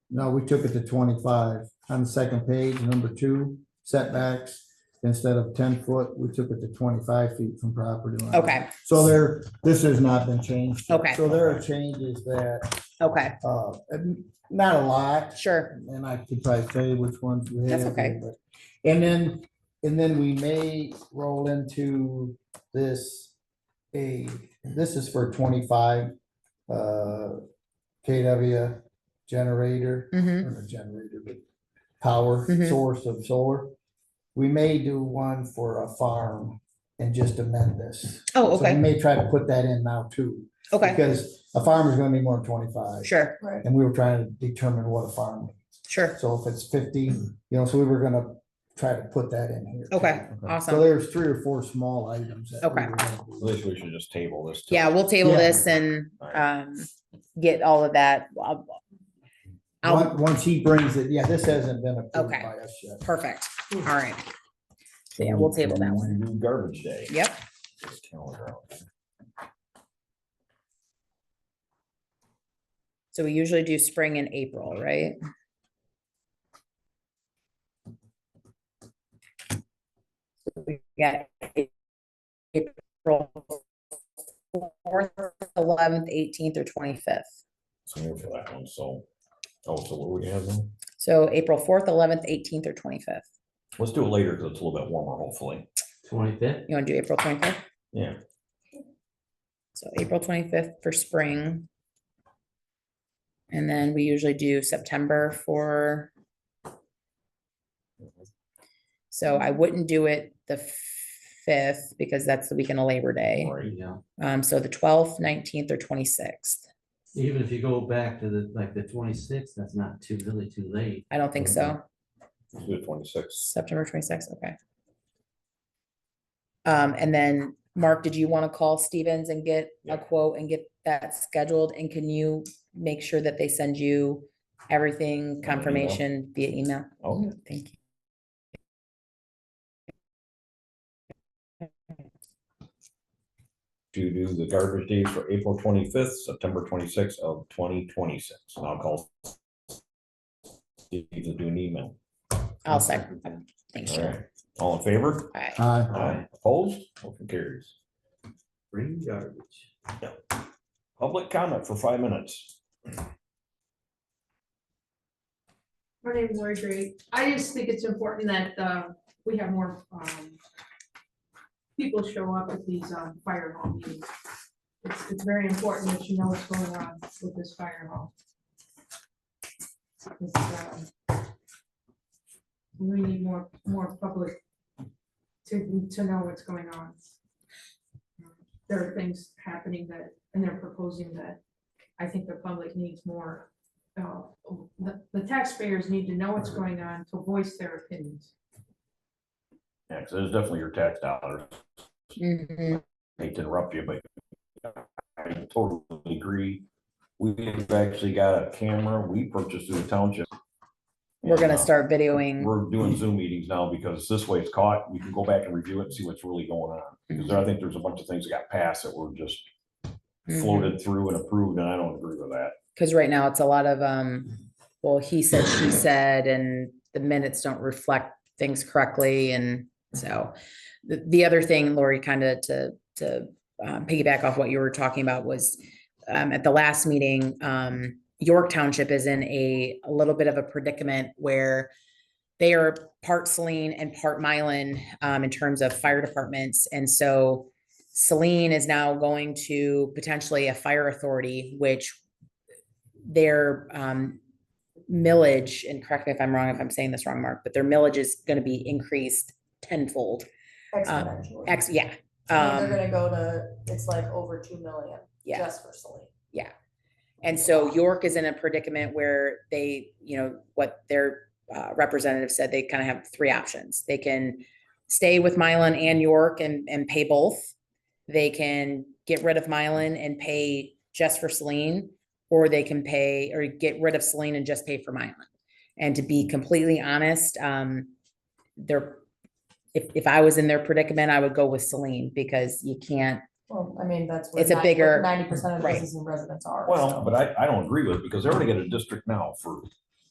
no, we took it to 25. On the second page, number 2, setbacks. Instead of 10 foot, we took it to 25 feet from property line. okay, So this has not been changed. Okay. So there are changes that, okay, not a lot, sure, and I could probably tell you which ones we have. That's okay. here, but- And then we may roll into this, this is for 25 KW generator, mm-hmm, or not generator, but power Mhm. source of solar. We may do one for a farm and just amend this. oh, So we okay, may try to put that in now too, okay, because a farm is gonna be more than 25. sure, Right. And we were trying to determine what a farm is. sure, So if it's 50, so we were gonna try to put that in here. okay, So awesome. there's 3 or 4 small items. that we Okay. were gonna At do. least we should just table this. till- Yeah, we'll table Yeah. this and, get all of that. I'll, Once he brings it, yeah, this hasn't been approved Okay. by us yet. perfect, all right. So yeah, we'll table that one. Do Garbage day. Yep, Get the calendar out. so we usually do spring and April, right? So we got April 4th, 11th, 18th, or 25th. So here for that one, so, so what we have then? So April 4th, 11th, 18th, or 25th. Let's do it later, because it's a little bit warmer, hopefully. 25th? You want to do April 25th? Yeah, So April 25th for spring. And then we usually do September for. So I wouldn't do it the 5th because that's the weekend of Labor Day. right. Yeah, So the 12th, 19th, or 26th. even if you go back to the 26th, that's not really too late. I don't think so. Let's do 26. September 26th, okay. And then, Mark, did you want to call Stevens and get Yeah. a quote and get that scheduled? And can you make sure that they send you everything, confirmation via email? Oh, Thank you. to do the garbage days for April 25th, September 26th of 2026. And I'll call Steve to do an email. I'll second that. Thanks, All Joe. right, all in favor? All right. Aye. Opposed? Motion carries. Bring garbage. Public comment for 5 minutes. My name is Lori Great. I just think it's important that we have more people show up at these fire hall meetings. It's very important that you know what's going on with this fire hall. It's, we need more public to know what's going on. There are things happening that, and they're proposing that I think the public needs more. The taxpayers need to know what's going on to voice their opinions. Yeah, because it's definitely your tax dollars. Mhm. Hate to interrupt you, but I totally agree. We've actually got a camera we purchased through the township. We're And, gonna start videoing. We're doing Zoom meetings now because this way it's caught. We can go back and review it and see what's really going on. Because I think there's a bunch of things that got passed that were just floated through and approved, and I don't agree with that. Because right now it's a lot of, well, he said, she said, and the minutes don't reflect things correctly. And so the other thing, Lori, kind of to piggyback off what you were talking about was at the last meeting, York Township is in a little bit of a predicament where they are part Saline and part Milan in terms of fire departments. And so Saline is now going to potentially a fire authority, which their millage, and correct me if I'm wrong, if I'm saying this wrong, Mark, but their millage is going to be increased tenfold. Exponentially. Yeah. I mean, they're gonna go to, it's like over 2 million Yeah. just for Saline. Yeah. And so York is in a predicament where they, what their representative said, they kind of have three options. They can stay with Milan and York and pay both. They can get rid of Milan and pay just for Saline, or they can pay or get rid of Saline and just pay for Milan. And to be completely honest, if I was in their predicament, I would go with Saline because you can't. Well, I mean, that's what It's a bigger 90% of right. businesses and residents are. Well, so. but I don't agree with it because they already got a district now for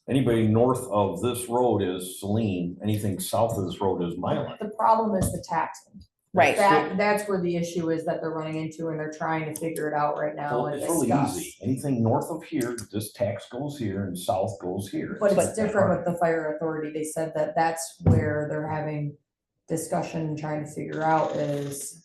anybody north of this road is Saline, anything south of this road is Milan. The problem is the taxing. Right. That's where the issue is that they're running into, and they're trying to figure it out right now. Well, and it's really discuss. easy. Anything north of here, this tax goes here and south goes here. But it's not that different hard. with the fire authority. They said that that's where they're having discussion, trying to figure out is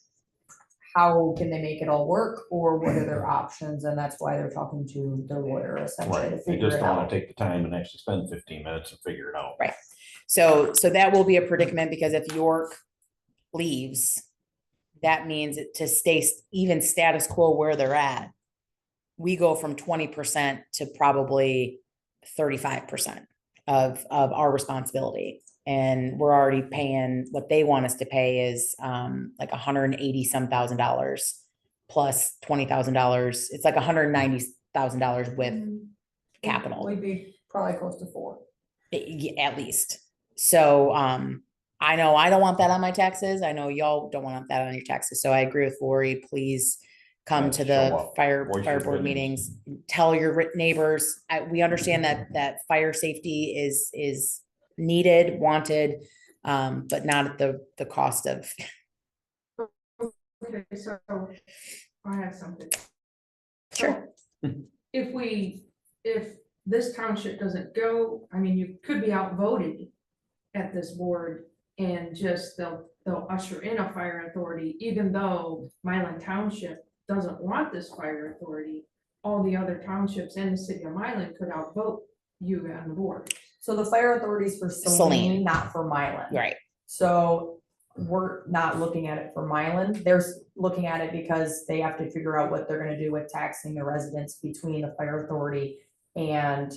how can they make it all work, or what are their options? And that's why they're talking to their lawyer essentially to Right, they figure just it don't want out. to take the time and actually spend 15 minutes and figure it out. Right. So that will be a predicament because if York leaves, that means to stay even status quo where they're at, we go from 20% to probably 35% of our responsibility. And we're already paying what they want us to pay is like $180-some thousand plus $20,000. It's like $190,000 with capital. We'd be probably close to 4. At least. So I know I don't want that on my taxes. I know y'all don't want that on your taxes. So I agree with Lori. Please come Yeah, to show the up. fire Voice your board opinions. meetings. Tell your neighbors. We understand that fire safety is needed, wanted, but not at the cost of. Okay, so I have something. Sure. So, if this township doesn't go, I mean, you could be outvoted at this board and just they'll usher in a fire authority, even though Milan Township doesn't want this fire authority. All the other townships in the city of Milan could outvote you on the board. So the fire authorities for Saline, not for Milan. Right. So we're not looking at it for Milan. They're looking at it because they have to figure out what they're gonna do with taxing the residents between the fire authority and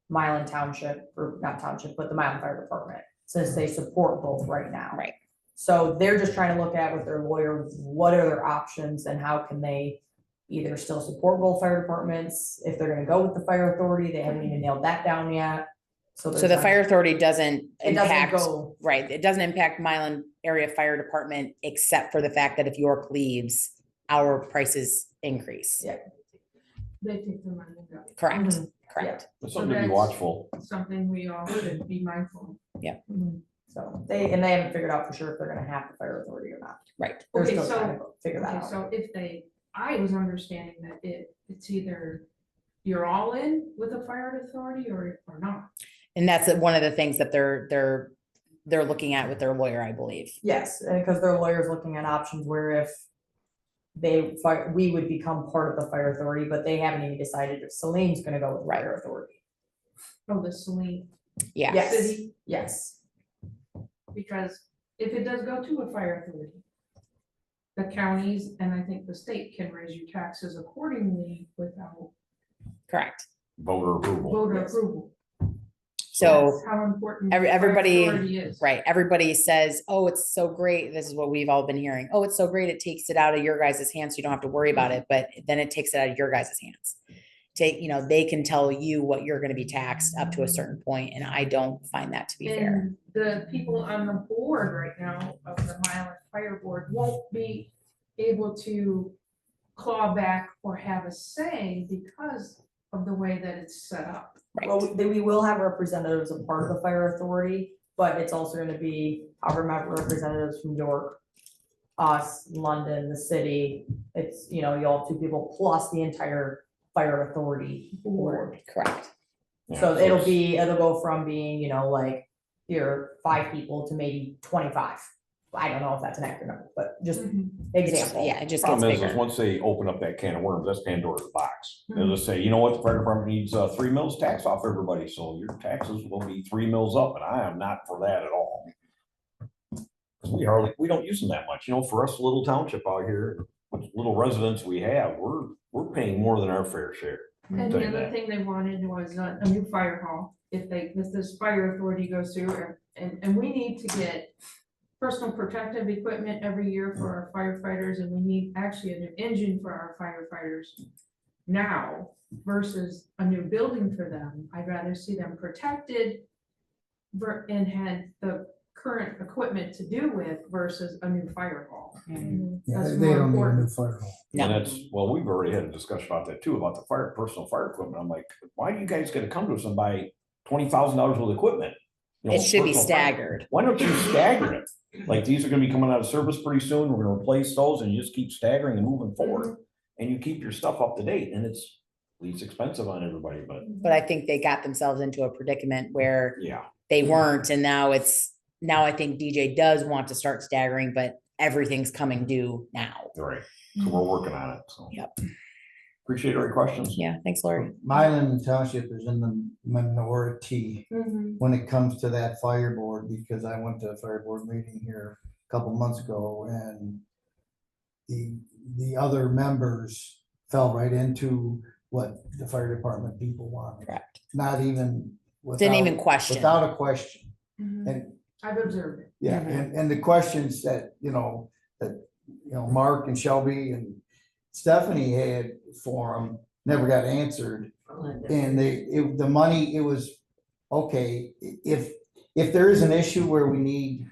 Milan Township, or not Township, but the Milan Fire Department, since they support both right now. Right. So they're just trying to look at with their lawyer, what are their options and how can they either still support both fire departments, if they're gonna go with the fire authority, they haven't even nailed that down yet. So The fire authority doesn't it doesn't impact, go, right, it doesn't impact Milan area fire department, except for the fact that if York leaves, our prices increase. Yeah. They take the money and go. Correct, Mhm. correct. It's something to be that's- watchful. Something we all should be mindful of. Mhm. So they haven't figured out for sure if they're gonna have the fire authority or not. Right. They're Okay, still so- trying to figure that Okay, out. so I was understanding that it's either you're all in with a fire authority or not. And that's one of the things that they're looking at with their lawyer, I believe. Yes, and because their lawyer's looking at options where if we would become part of the fire authority, but they haven't even decided if Saline's gonna go with the fire authority. Oh, the Saline, Yeah. Yes, City? yes. because if it does go to a fire authority, the counties and I think the state can raise your taxes accordingly without Correct. Voter approval. voter approval. So That's how important. everybody- fire authority is. right, everybody says, oh, it's so great. This is what we've all been hearing. Oh, it's so great. It takes it out of your guys' hands. So you don't have to worry about it. But then it takes it out of your guys' hands. They can tell you what you're going to be taxed up to a certain point, and I don't find that to be fair. And the people on the board right now of the Milan Fire Board won't be able to claw back or have a say because of the way that it's set up. Right. Well, we will have representatives a part of the fire authority, but it's also gonna be, however many representatives from York, us, London, the city. It's, you'll have two people plus the entire fire authority board. Correct. Yeah, So it'll it's- go from being, like, you're 5 people to maybe 25. I don't know if that's an accurate number, but just example. Yeah, it just gets Problem is, bigger. once they open up that can of worms, that's Pandora's box. They'll just say, you know what, the fire department needs 3 mils tax off everybody, so your taxes will be 3 mils up, and I am not for that at all. Because we don't use them that much, for us, little township out here, with little residents we have, we're paying more than our fair share. I'll And tell the you other that. thing they wanted was a new fire hall, if this fire authority goes through, and we need to get personal protective equipment every year for our firefighters, and we need actually a new engine for our firefighters now versus a new building for them. I'd rather see them protected and had the current equipment to do with versus a new fire hall. Mhm. Yeah, That's they more don't need a important. new fire hall. And No. that's, well, we've already had a discussion about that too, about the personal fire equipment. I'm like, why do you guys gotta come to us and buy $20,000 worth of equipment? It should be personal fire- staggered. Why don't you stagger it? Like, these are gonna be coming out of service pretty soon, we're gonna replace those, and you just keep staggering and moving forward. And you keep your stuff up to date, and it's least expensive on everybody, but But I think they got themselves into a predicament where yeah. they weren't, and now I think DJ does want to start staggering, but everything's coming due now. Right, so we're working on it, so. Yep. Appreciate all your questions. Yeah, thanks, Lori. Milan Township is in the minority Mhm. when it comes to that fire board, because I went to a fire board meeting here a couple months ago, and the other members fell right into what the fire department people wanted, Correct. not even. Didn't even without- question. Without a question, Mhm. and I've observed it. yeah, Mhm. and the questions that, Mark and Shelby and Stephanie had for them never got answered. And the money, it was, okay, if there is an issue where we need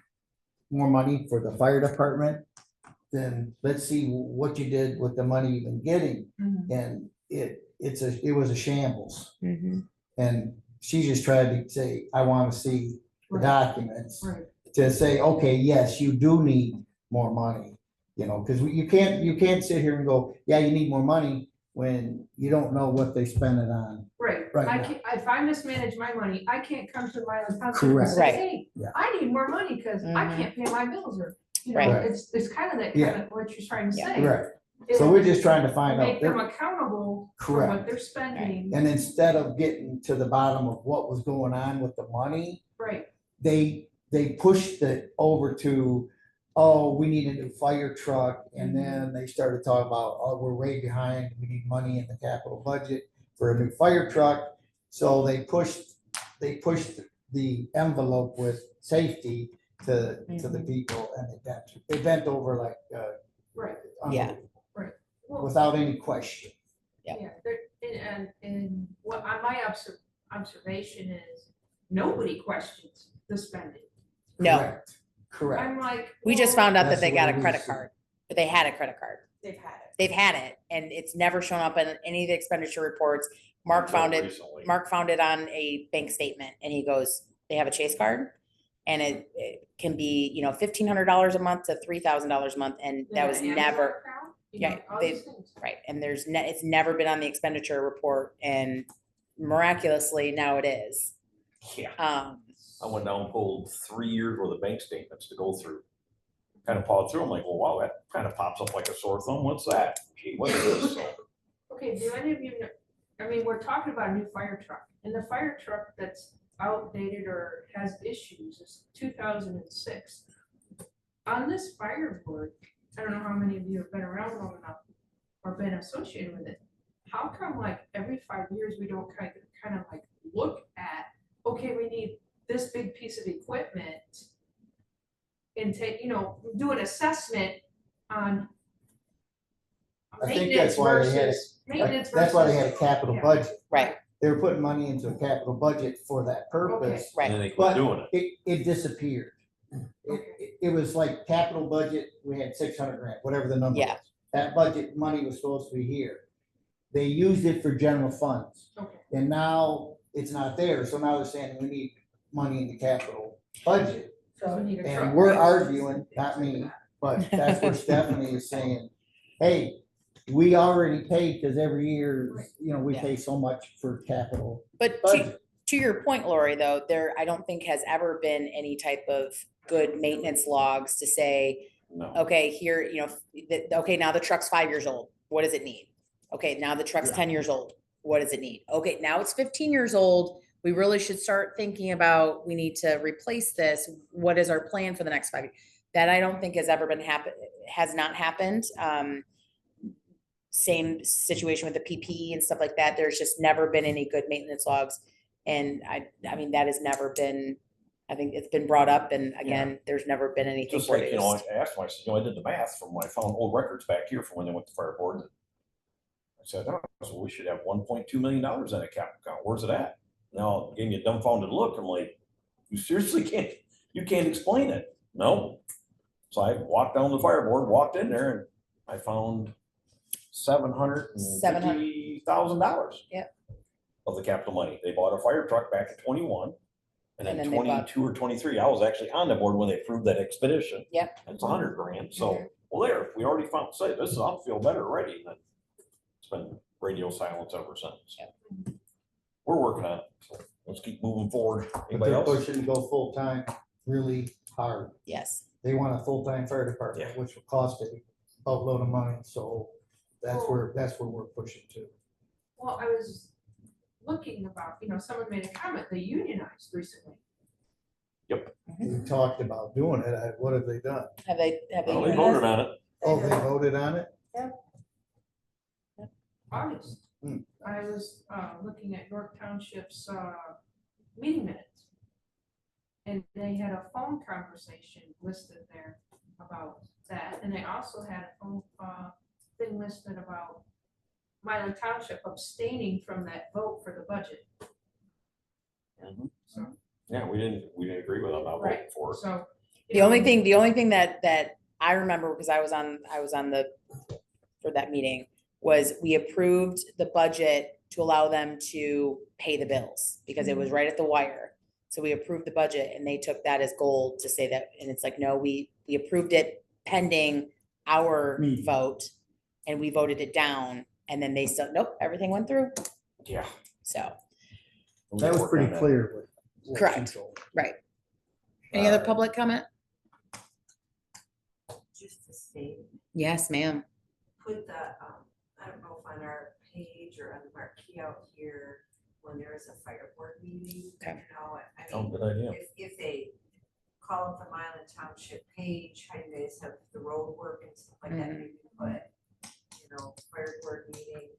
more money for the fire department, then let's see what you did with the money you've been getting. Mhm. And it was a shambles. Mhm. And she just tried to say, I want to see the Right. documents Right. to say, okay, yes, you do need more money. Because you can't sit here and go, yeah, you need more money when you don't know what they spend it on. Right, Right I now. can't, if I mismanage my money, I can't come to Milan Township and Correct. say, Right. hey, Yeah. I need more money because I Mhm. can't pay my bills, or, Right. it's kind of that, Yeah. kind of what you're trying to Yeah. say. Right. So we're just trying to find Make out. them accountable for Correct. what they're spending, And instead of getting to the bottom of what was going on with the money, right, they pushed it over to, oh, we need a new fire truck. And then they started talking about, oh, we're way behind. We need money in the capital budget for a new fire truck. So they pushed the envelope with safety to the people, and they bent over like, right, Yeah. well, without any question. Yep. yeah, and what my observation is, nobody questions the spending. No, Correct. Correct. I'm like. we just well, found out that That's they the got way a we credit see it. card. They had a credit card. They've had it. They've had it, and it's never shown up in any of the expenditure reports. Mark found it. Recently. Mark found it on a bank statement, and he goes, they have a Chase card. And it can be, $1,500 a month to $3,000 a month, and they that have was an Amazon never, account, yeah, all they- these things. right, and it's never been on the expenditure report, and miraculously, now it is. Yeah, Um, I went down and pulled 3 years worth of bank statements to go through. Kind of pawed through, I'm like, well, wow, that kind of pops up like a sore thumb, what's that? Gee, what is this? So, Okay, do any of you know, we're talking about a new fire truck, and the fire truck that's outdated or has issues is 2006. On this fire board, I don't know how many of you have been around long enough or been associated with it. How come like every 5 years we don't kind of like look at, okay, we need this big piece of equipment and take, do an assessment on I think maintenance that's why they had it. versus, maintenance That's why they had a versus- capital yeah. budget. Right, They were putting money into a capital budget for that purpose. right. And then they quit But doing it. it disappeared. It was like capital budget, we had 600 grand, whatever the number was. Yeah. That budget money was supposed to be here. They used it for general funds. Okay. And now it's not there, so now they're saying we need money in the capital budget. So we need a truck, And we're right? arguing, not me, but that's where Stephanie is saying, hey, we already paid, because every year, we Yeah. pay so much for capital But budget. to your point, Lori, though, there, I don't think has ever been any type of good maintenance logs to say, No. okay, here, okay, now the truck's 5 years old. What does it need? Okay, now the truck's Yeah. 10 years old. What does it need? Okay, now it's 15 years old. We really should start thinking about, we need to replace this. What is our plan for the next 5 years? That I don't think has ever been has not happened. Same situation with the PPE and stuff like that. There's just never been any good maintenance logs. And I mean, that has never been, I think it's been brought up, and again, there's never been anything Just like, produced. I asked myself, I did the math from when I found old records back here from when they went to fire board. I said, oh, so we should have $1.2 million in a cap account. Where's it at? Now, it gave me a dumbfounded look. I'm like, you seriously you can't explain it. No. So I walked down the fire board, walked in there, and I found $750,000. Yep. Of the capital money. They bought a fire truck back in 21. And And then then they bought- 22 or 23, I was actually on the board when they approved that expedition. Yep. It's 100 grand. So, Mhm. well, there, we already found, say, this is, I'll feel better already. And then it's been radio silence ever since. Yep. We're working on it. So let's keep moving forward. But Anybody they're else? pushing to go full-time really hard. Yes. They want a full-time fire department, Yeah. which will cost a boatload of money, so that's where we're pushing to. Well, I was looking about, someone made a comment, they unionized recently. We talked about doing it, what have they done? Have they Well, they voted on it. Oh, they voted on it? August. Hmm. I was looking at York Township's meeting minutes. And they had a phone conversation listed there about that, and they also had a phone thing listed about Milan Township abstaining from that vote for the budget. Mhm. So, Yeah, we didn't agree with them. I voted Right. for it. so. The only thing that I remember, because I was on for that meeting, was we approved the budget to allow them to pay the bills because it was right at the wire. So we approved the budget and they took that as gold to say that, and it's like, no, we approved it pending our Meeting. vote and we voted it down, and then they still, nope, everything went through. Yeah. So, That was pretty clear with. what she Correct. told. right. Any other public comment? Just to say, Yes, ma'am. put the, I don't know if on our page or on the marquee out here, when there is a fire board meeting. Okay. Oh, I mean, good idea. if they call up the Milan Township page, how you guys have the road work and stuff like that, you can put, fire board meeting,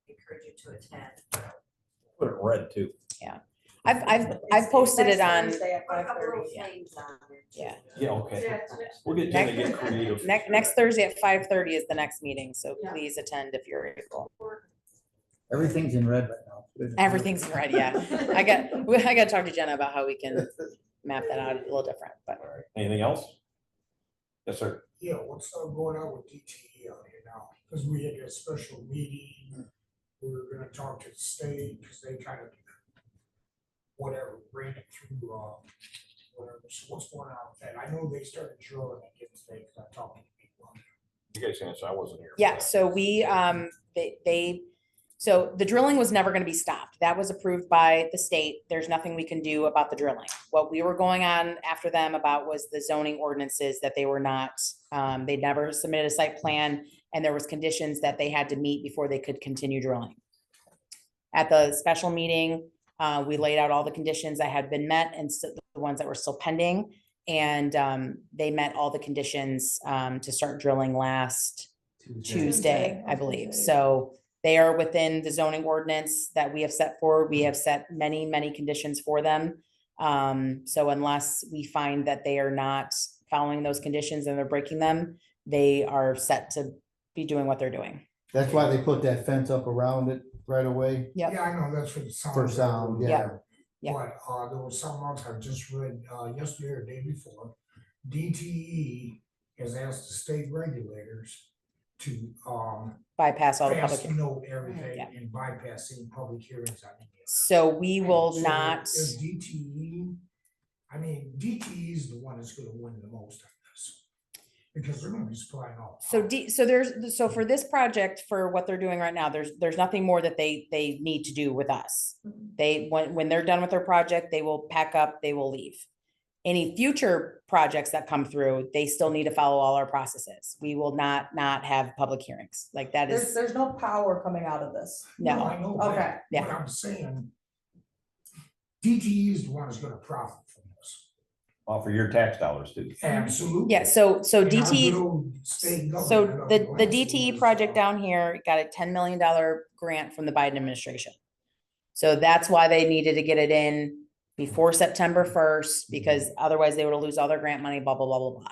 encourage you to attend. Put it red too. I've posted it on, Put a couple little yeah. things on there. too. Yeah. Yeah, okay. Yeah, it's next- We'll get Jen to get creative. next Thursday at 5:30 is the next meeting, so Yeah. please attend if you're able. Everything's in red right now. Everything's ready, yeah. I got to talk to Jenna about how we can map that out a little different, but All right. Anything else? Yes, sir. Yeah, what's going on with DTE out here now? Because we had a special meeting, we were gonna talk to the state, because they kind of whatever, ran it through, whatever, so what's going on with that? I know they started drilling again today, because I talked to people. You guys answer. I wasn't here. yeah, so we, so the drilling was never gonna be stopped. That was approved by the state. There's nothing we can do about the drilling. What we were going on after them about was the zoning ordinances that they were not, they never submitted a site plan, and there was conditions that they had to meet before they could continue drilling. At the special meeting, we laid out all the conditions that had been met and the ones that were still pending. And they met all the conditions to start drilling last Tuesday, I believe. So they are within the zoning ordinance that we have set forward. We have set many, many conditions for them. So unless we find that they are not following those conditions and they're breaking them, they are set to be doing what they're doing. That's why they put that fence up around it right away. Yep. Yeah, I know, that's for the sound. For sound, yeah. Yeah. But, there was something else I just read, yesterday or day before. DTE has asked the state regulators to, Bypass all the fast public. note everything Yeah. and bypassing public hearings on it. So we will So not. Is DTE, I mean, DTE is the one that's gonna win the most on this. Because they're gonna be supplying all. So for this project, for what they're doing right now, there's nothing more that they need to do with us. They, when they're done with their project, they will pack up, they will leave. Any future projects that come through, they still need to follow all our processes. We will not have public hearings. Like that is, There's no power coming out of this. no. I know. Okay. Yeah. What I'm saying, DTE is the one that's gonna profit from this. For your tax dollars too. Absolutely. Yeah, so And our DTE, good old state so government, the DTE project down here got a $10 million grant from the Biden administration. So that's why they needed to get it in before September 1st, because otherwise they would lose all their grant money, blah, blah, blah, blah, blah.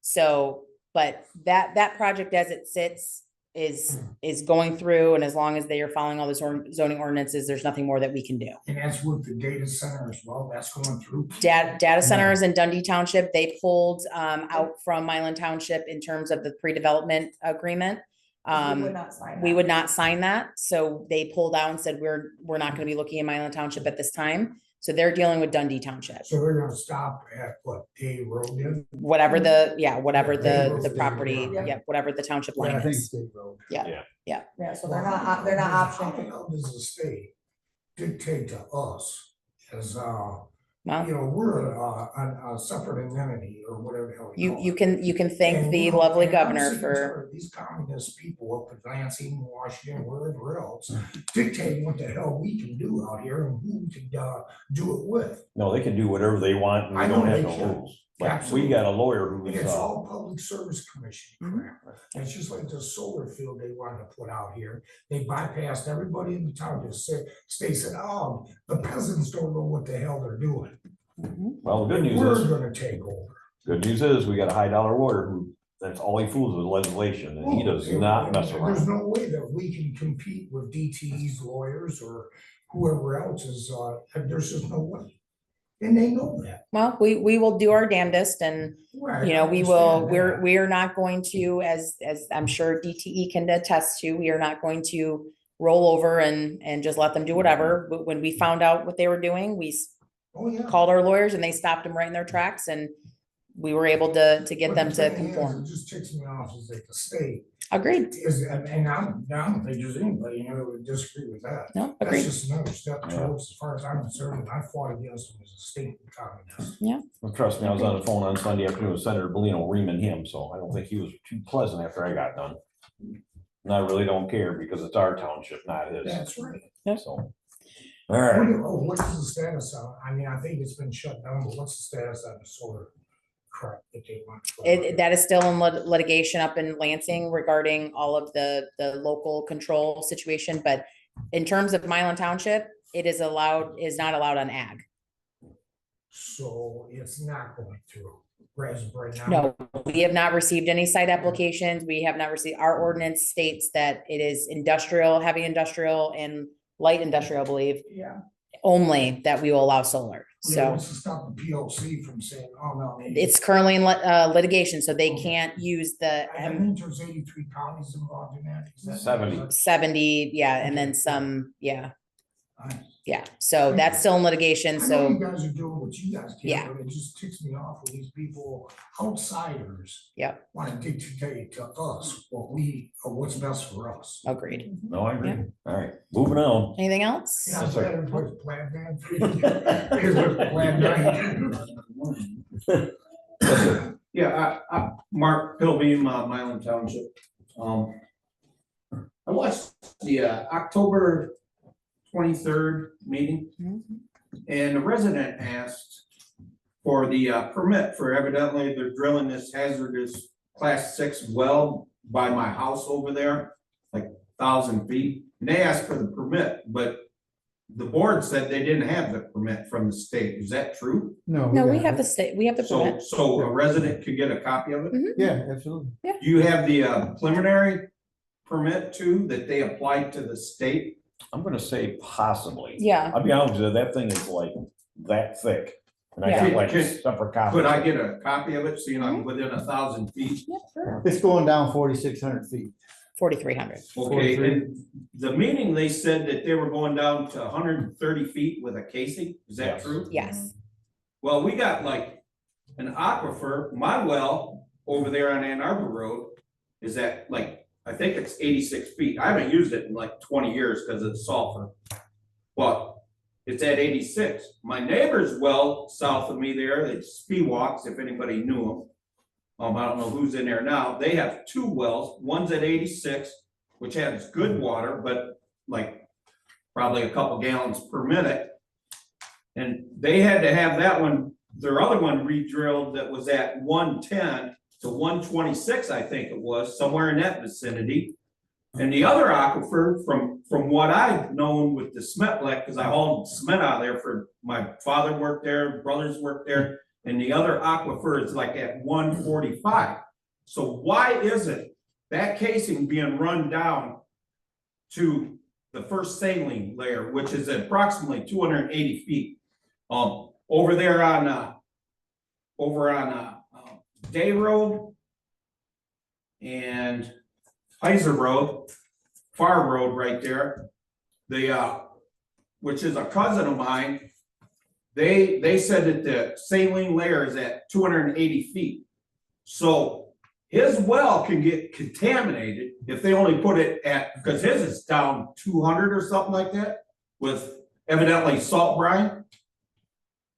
So, but that project as it sits is going through, and as long as they are following all the zoning ordinances, there's nothing more that we can do. And that's with the data center as well, that's going through. Data centers in Dundee Township, they pulled out from Milan Township in terms of the pre-development agreement. We would not sign We that. would not sign that. So they pulled out and said, we're not gonna be looking at Milan Township at this time. So they're dealing with Dundee Township, So they're gonna stop at what, Day Road is? whatever the Road, the Day property, Road. yeah, whatever the township Yeah, I line think is. State Road. Yeah, so Well, they're not how optioning. does the state dictate to us as, Well, you know, we're a separate entity or whatever the hell. we call you it. can thank And, the you know, lovely and I'm governor sick and for, tired of these communist people up in Lansing, Washington, wherever else, dictating what the hell we can do out here and who we can do it with. No, they can do whatever they want and we I know don't have they no can. rules. But we Absolutely. got a lawyer And who's, it's all public service commission Mhm. crap. It's just like the solar field they wanted to put out here. They bypassed everybody in the town. Just said, they said, oh, the peasants don't know what the hell they're doing. well, the good news We're is, gonna take over. we got a high dollar lawyer who, that's all he fools with legislation and he does not mess There's around. no way that we can compete with DTE's lawyers or whoever else is, there's just no way. And they know that. well, we will do our damnedest, and Right, you know, I we will, understand that. we are not going to, as I'm sure DTE can attest to, we are not going to roll over and just let them do whatever. But when we found out what they were doing, we Oh, yeah. called our lawyers and they stopped them right in their tracks, and we were able to get But them the to thing is, conform. It just ticks me off is that the state Agreed. is, and I don't think there's anybody, you know, who would disagree with that. No, That's agreed. just another step Yeah. towards, as far as I'm concerned, I fought against them as a state communist. Well, trust me, I was on the phone on Sunday afternoon with Senator Bellino reaming him, so I don't think he was too pleasant after I got done. And I really don't care because it's our township, not his, That's right. so. All right, What's the status on, I mean, I think it's been shut down, but what's the status on the solar crap that they want? to put out there? That is still in litigation up in Lansing regarding all of the local control situation, but in terms of Milan Township, it is not allowed on ag. So it's not going through, as of right now. No, we have not received any site applications. We have not received, our ordinance states that it is industrial, heavy industrial and light industrial, I believe, Yeah. only that we will allow solar. Yeah, So what's to stop the PLC from saying, oh, no. maybe- it's currently in litigation, so they Okay. can't use the I think there's 83 counties involved in that. Is that- 70. 70, yeah, and then Okay, some, yeah, Alright. yeah. So that's still in litigation, I know so. you guys are doing what you guys Yeah. can, but it just ticks me off when these people, outsiders. Yep. Want to dictate to us what's best for us. Agreed. no, I agree. All right, moving on. Anything else? Yeah, I'm Yes, sir. glad everybody's planned that. Here's what the plan night. Yes, sir. Yeah, Mark Pilbeam, Milan Township. I watched the October 23rd meeting, and the resident asked for the permit for evidently they're drilling this hazardous class 6 well by my house over there, like 1,000 feet. And they asked for the permit, but the board said they didn't have the permit from the state. Is that true? No, we have the state, we have the So, permit. so a resident could get a copy of it? Mhm. Yeah, absolutely. Do you have the preliminary permit too, that they applied to the state? I'm gonna say possibly. Yeah. I'll be honest with you, that thing is like that thick. And I got Yeah. like Could- separate copies. Could I get a copy of it, seeing I'm within 1,000 feet? Yeah, sure. It's going down 4,600 feet. 4,300. Okay, 43. and the meeting, they said that they were going down to 130 feet with a casing, is that Yes. true? Yes. Well, we got like an aquifer, my well over there on Ann Arbor Road is at like, I think it's 86 feet. I haven't used it in like 20 years because it's sulfur. But it's at 86. My neighbor's well south of me there, it's Speewalks, if anybody knew them. I don't know who's in there now. They have 2 wells. One's at 86, which has good water, but like probably a couple gallons per minute. And they had to have that one, their other one re-drilled that was at 110 to 126, I think it was, somewhere in that vicinity. And the other aquifer, from what I've known with the cement black, because I hauled cement out of there for my father worked there, brothers worked there, and the other aquifer is like at 145. So why isn't that casing being run down to the first saline layer, which is approximately 280 feet? Over there on Day Road and Heiser Road, Far Road right there, which is a cousin of mine. They said that the saline layer is at 280 feet. So his well can get contaminated if they only put it at, because his is down 200 or something like that with evidently salt brine.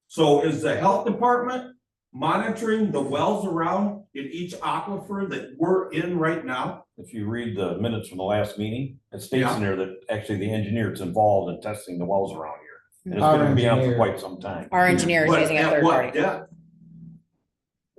So is the health department monitoring the wells around in each aquifer that we're in right now? If you read the minutes from the last meeting, it states in there that actually the engineer is involved in testing the wells around here. And it's Our gonna be on for engineer. quite some time. Our engineer is But using a at third what party. depth?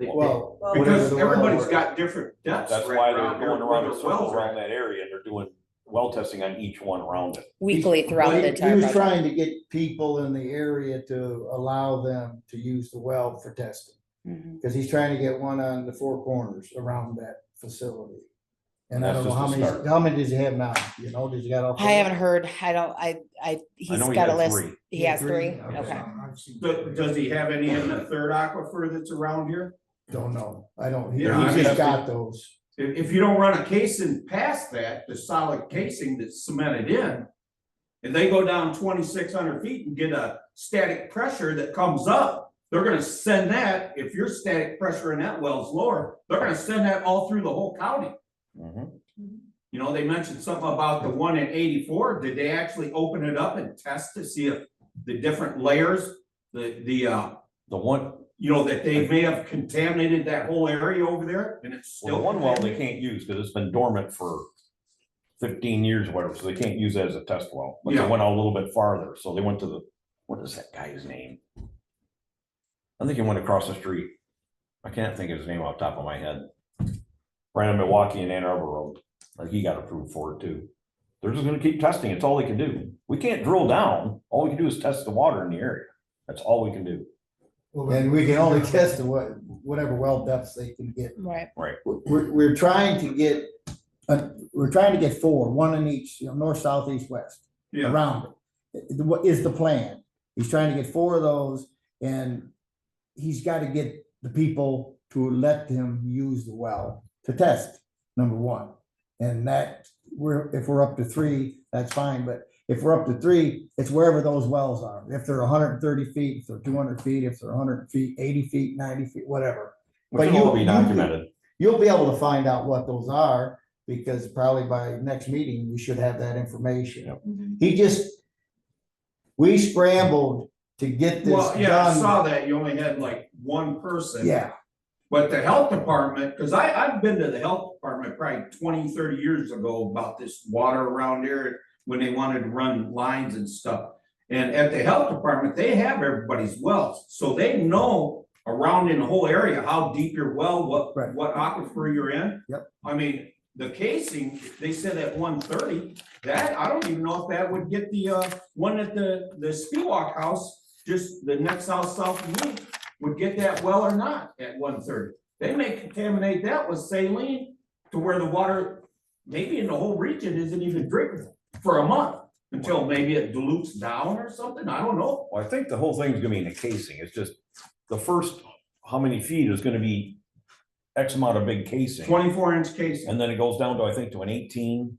Well, Well, Because whatever the everybody's well- got different depths. That's right why they're around here going where around their in circles wells are around at. that area and they're doing well testing on each one around it. Weekly throughout Well, the he entire was project. trying to get people in the area to allow them to use the well for testing. Mhm. Because he's trying to get one on the 4 corners around that facility. And I That's don't know just a start. how many does he have now? You know, does he got all? I haven't heard, he's know he got a had list. 3. He Yeah, has 3? 3? Okay. Okay. I've seen. Does he have any in the third aquifer that's around here? Don't know. I don't, he Yeah, I he mean, just got those. If you don't run a casing past that, the solid casing that's cemented in, and they go down 2,600 feet and get a static pressure that comes up, they're gonna send that, if your static pressure in that well's lower, they're gonna send that all through the whole county. Mhm. You know, they mentioned something about the one in 84. Did they actually open it up and test to see if the different layers, The one, you know, that they may have contaminated that whole area over there and it's well, still. the one well they can't use because it's been dormant for 15 years or whatever, so they can't use it as a test well. But they Yeah. went out a little bit farther, so they went to the, what is that guy's name? I think he went across the street. I can't think of his name off the top of my head. Right on Milwaukee and Ann Arbor Road, like he got approved for it too. They're just gonna keep testing, it's all they can do. We can't drill down, all we can do is test the water in the area. That's all we can do. And we can only test the whatever well depths they can get. Right. We're trying to get, we're trying to get 4, 1 in each, you know, north, south, east, west. Yeah. Around it. What is the plan? He's trying to get 4 of those and he's got to get the people to let him use the well to test, number 1. And that, if we're up to 3, that's fine, but if we're up to 3, it's wherever those wells are. If they're 130 feet, if they're 200 feet, if they're 100 feet, 80 feet, 90 feet, whatever. Which will all be documented. You'll be able to find out what those are, because probably by next meeting, we should have that information. Yep. We scrambled to get this Well, yeah, I done. saw that. You only had like one person. Yeah, But the health department, because I've been to the health department probably 20, 30 years ago about this water around here when they wanted to run lines and stuff. And at the health department, they have everybody's wells, so they know around in the whole area, how deep your well, Right. what aquifer you're in. Yep. I mean, the casing, they said at 130, that, I don't even know if that would get the, one at the Spiewak house, just the next house south of me, would get that well or not at 130. They may contaminate that with saline to where the water, maybe in the whole region, isn't even drinkable for a month, until maybe it dilutes down or something, I don't know. Well, I think the whole thing's gonna be in the casing. It's just the first, how many feet is gonna be X amount of big casing. 24-inch casing. And then it goes down to, I think, to an 18,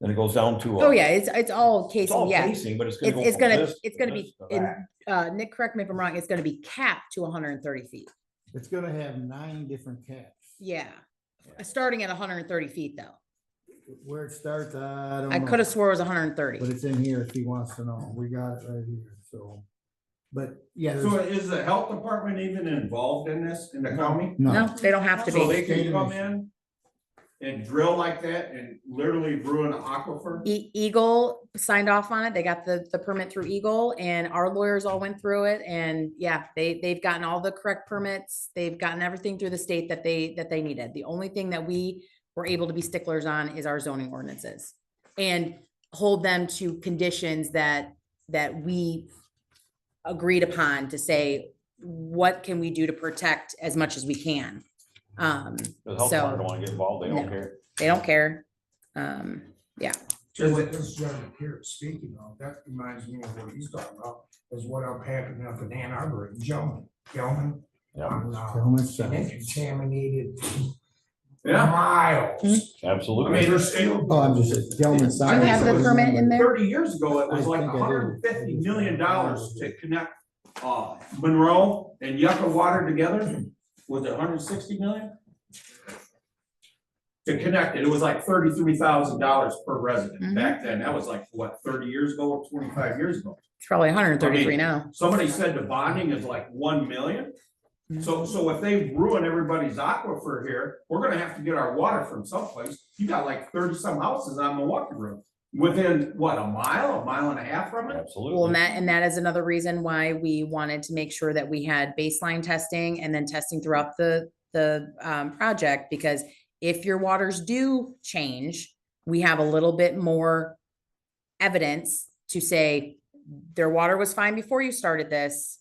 then it goes down to. Oh, yeah, it's all It's casing, all yeah. casing, but it's gonna go It's from gonna, this it's to gonna this be, to in that. Nick, correct me if I'm wrong, it's gonna be capped to 130 feet. It's gonna have 9 different caps. Yeah, starting at 130 feet though. Where it starts, I don't know. I could have swore it was 130. But it's in here if he wants to know. We got it right here, so. But, yeah. So there's- is the health department even involved in this, in the county? No, they don't have to So they be. can come in and drill like that and literally ruin an aquifer? Eagle signed off on it. They got the permit through Eagle and our lawyers all went through it. And yeah, they've gotten all the correct permits. They've gotten everything through the state that they needed. The only thing that we were able to be sticklers on is our zoning ordinances and hold them to conditions that we agreed upon to say, what can we do to protect as much as we can? The health department don't wanna get involved, they don't No. care. They don't care. Yeah. So what this gentleman here is speaking of, that reminds me of what he's talking about, is what up happened up in Ann Arbor, Gelman. Yeah. On, Gelman and it South. contaminated Yeah. miles. Absolutely. I mean, there's, Oh, I'm just, Gelman I South. Do you think have it the was permit in there? 30 years ago, it was I like think I do. $150 million to connect, Monroe and Yucca Water together. Was it 160 million? To connect it, it was like $33,000 per resident back then. That was like, what, 30 years ago or 25 years ago? It's probably 133 I mean, now. Somebody said the bonding is like 1 million. So if they ruin everybody's aquifer here, we're gonna have to get our water from someplace. You got like 30 some houses on Milwaukee Road. Within what, a mile and a half from it? Well, Absolutely. and that is another reason why we wanted to make sure that we had baseline testing and then testing throughout the project, because if your waters do change, we have a little bit more evidence to say their water was fine before you started this.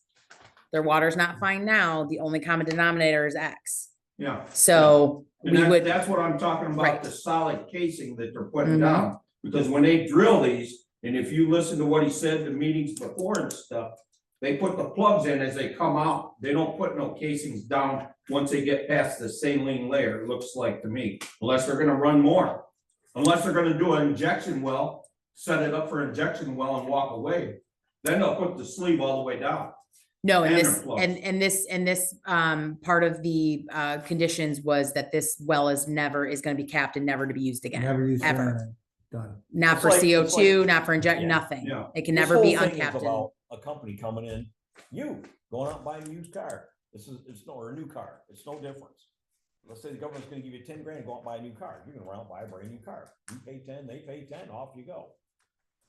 Their water's not fine now. The only common denominator is X. Yeah. So And we would, that's what I'm talking about, Right. the solid casing that they're putting Mhm. down. Because when they drill these, and if you listen to what he said in the meetings before and stuff, they put the plugs in as they come out. They don't put no casings down once they get past the saline layer, it looks like to me, unless they're gonna run more. Unless they're gonna do an injection well, set it up for injection well and walk away. Then they'll put the sleeve all the way down. no, and and this, their plugs. and this part of the conditions was that this well is gonna be capped and never to be used again. Never used to ever. anything. Done. Not It's for like- CO2, it's like- not for inject, Yeah. nothing. Yeah. It can This never be whole thing is uncapped. about a company coming in, you going out and buying a used car. It's no, or a new car. It's no difference. Let's say the government's gonna give you 10 grand, go out and buy a new car. You're gonna run out and buy a brand new car. You pay 10, they pay 10, off you go.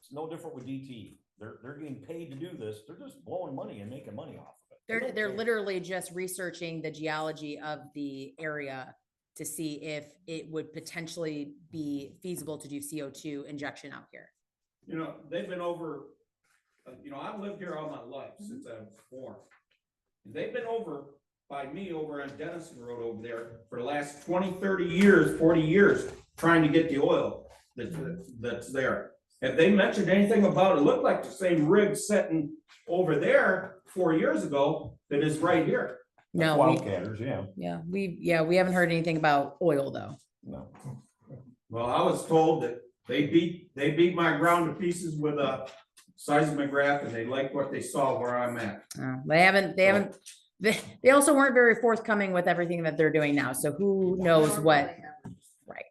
It's no different with DTE. They're getting paid to do this. They're just blowing money and making money off of it. They don't They're care. literally just researching the geology of the area to see if it would potentially be feasible to do CO2 injection out here. You know, they've been over, I've lived here all my life since I was born. They've been over by me over on Dennison Road over there for the last 20, 30 years, 40 years, trying to get the oil that's there. Have they mentioned anything about it? Looked like the same rig sitting over there 4 years ago that is right here. No, Wildcatters, yeah. we haven't heard anything about oil though. No. Well, I was told that they beat my ground to pieces with a seismograph and they liked what they saw where I'm at. They also weren't very forthcoming with everything that they're doing now. So who knows what, right?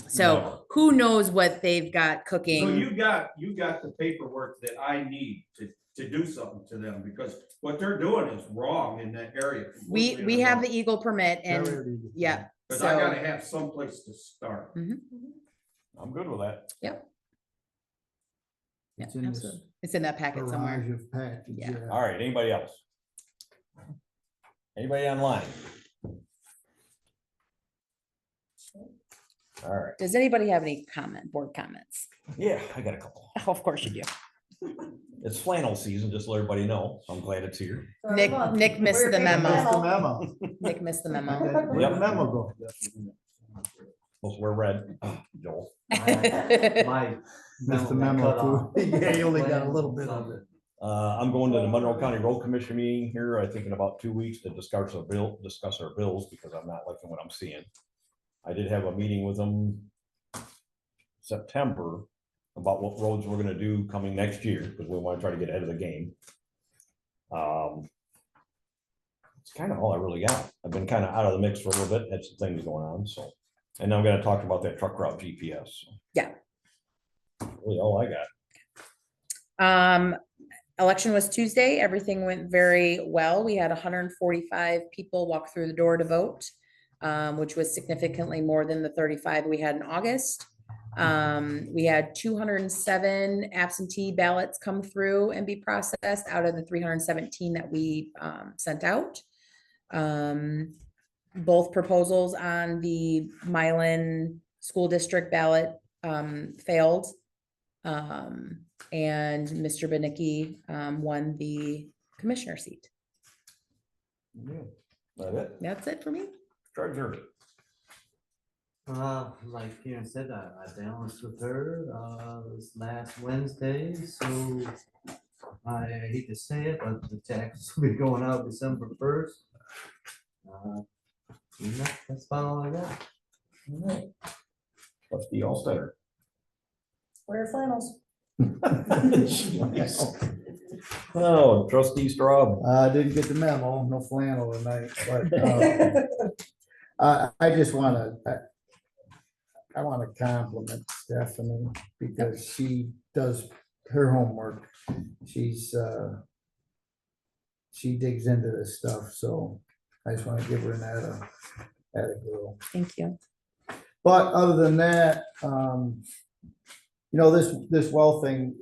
So who knows what they've got So cooking? you got the paperwork that I need to do something to them, because what they're doing is wrong in that area. We have the Eagle permit and, Already- yeah. Cause I So, gotta have someplace to start. I'm good with that. yeah, It's in this absolutely. It's in that packet somewhere. barrage of package, Yeah. yeah. All right, anybody else? Anybody online? All right, Does anybody have any board comments? yeah, I got a couple. Oh, of course you do. It's flannel season, just to let everybody know. I'm glad it's here. Nick missed the Missed memo. the memo. Nick missed the memo. Where'd the memo go? Supposed to wear red, Joel. My Missed the memo got cut memo off. too. Yeah, you only got a little bit of it. I'm going to the Monroe County Road Commission meeting here, I think in about 2 weeks to discuss our bills, because I'm not liking what I'm seeing. I did have a meeting with them September about what roads we're gonna do coming next year, because we want to try to get ahead of the game. It's kind of all I really got. I've been kind of out of the mix for a little bit, had some things going on, so. And I'm gonna talk about that truck route GPS. so. Yeah. Really all I got. Election was Tuesday. Everything went very well. We had 145 people walk through the door to vote, which was significantly more than the 35 we had in August. We had 207 absentee ballots come through and be processed out of the 317 that we sent out. Both proposals on the Milan school district ballot failed. And Mr. Benicki won the commissioner seat. Yeah, that it? That's it for me. Treasurer. Like Karen said, I balanced with her, this last Wednesday, so I hate to say it, but the taxes will be going out December 1st. That's about all I got. All right. Trustee Alstetter. Wear flannels. Oh, trustee Straub. I didn't get the memo, no flannel tonight, but I just wanna, I wanna compliment Stephanie because she does her homework. She digs into this stuff, so I just wanna give her an atta Thank you. But other than that, this well thing,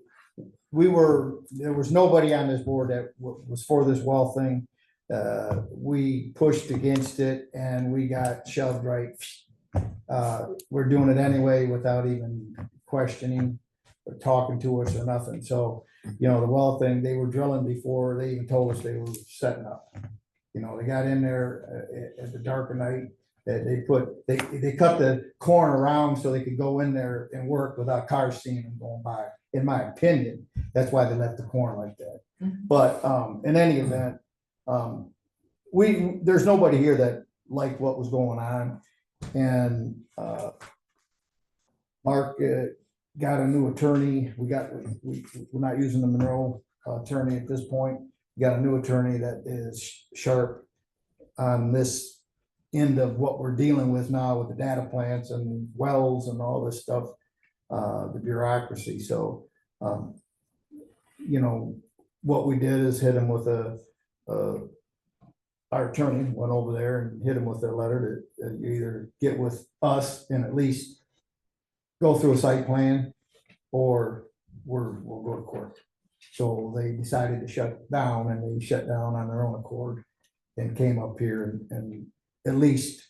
there was nobody on this board that was for this well thing. We pushed against it and we got shoved right. We're doing it anyway without even questioning or talking to us or nothing. So, the well thing, they were drilling before they even told us they were setting up. They got in there at the dark of night. They cut the corn around so they could go in there and work without cars seeing them going by, in my opinion. That's why they left the corn like that. But in any event, there's nobody here that liked what was going on. And Mark got a new attorney. We're not using the Monroe attorney at this point. We got a new attorney that is sharp on this end of what we're dealing with now with the data plants and wells and all this stuff, the bureaucracy. So, what we did is hit him with our attorney went over there and hit him with a letter to either get with us and at least go through a site plan or we'll go to court. So they decided to shut down and they shut down on their own accord and came up here and at least,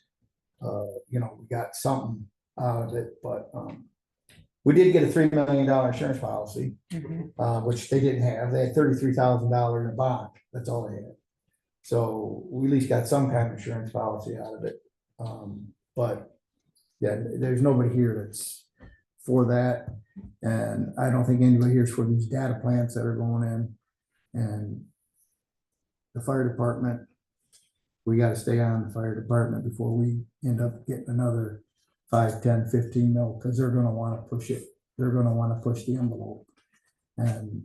we got something out of it, but we did get a $3 million insurance policy, which they didn't have. They had $33,000 in a bond. That's all they had. So we at least got some kind of insurance policy out of it. But yeah, there's nobody here that's for that. And I don't think anybody here is for these data plants that are going in. And the fire department, we got to stay on the fire department before we end up getting another 5, 10, 15 mil, because they're going to want to push it. They're going to want to push the envelope, and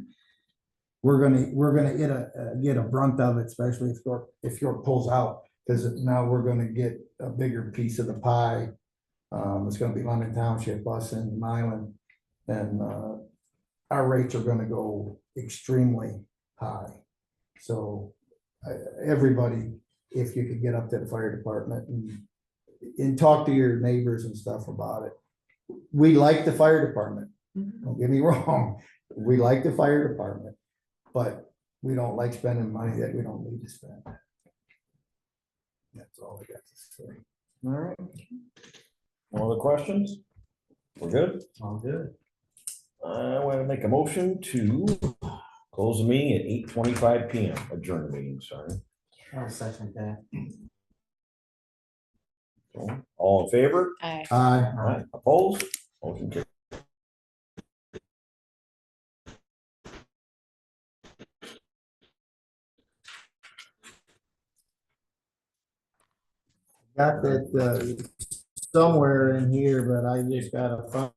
we're going to get a brunt of it, especially if York pulls out, because now we're going to get a bigger piece of the pie. It's going to be London Township, us and Milan, and our rates are going to go extremely high. So everybody, if you could get up to the fire department and talk to your neighbors and stuff about it. We like the fire department. Don't get me wrong. We like the fire department, but we don't like spending money that we don't need to spend. all I got to say. All right. No other questions? We're good? All good. I want to make a motion to close the meeting at 8:25 PM, adjourn the meeting, sorry. I'll second that. All in favor? Aye. Aye. Aye. Opposed? Motion carried. Got that, somewhere in here, but I just gotta find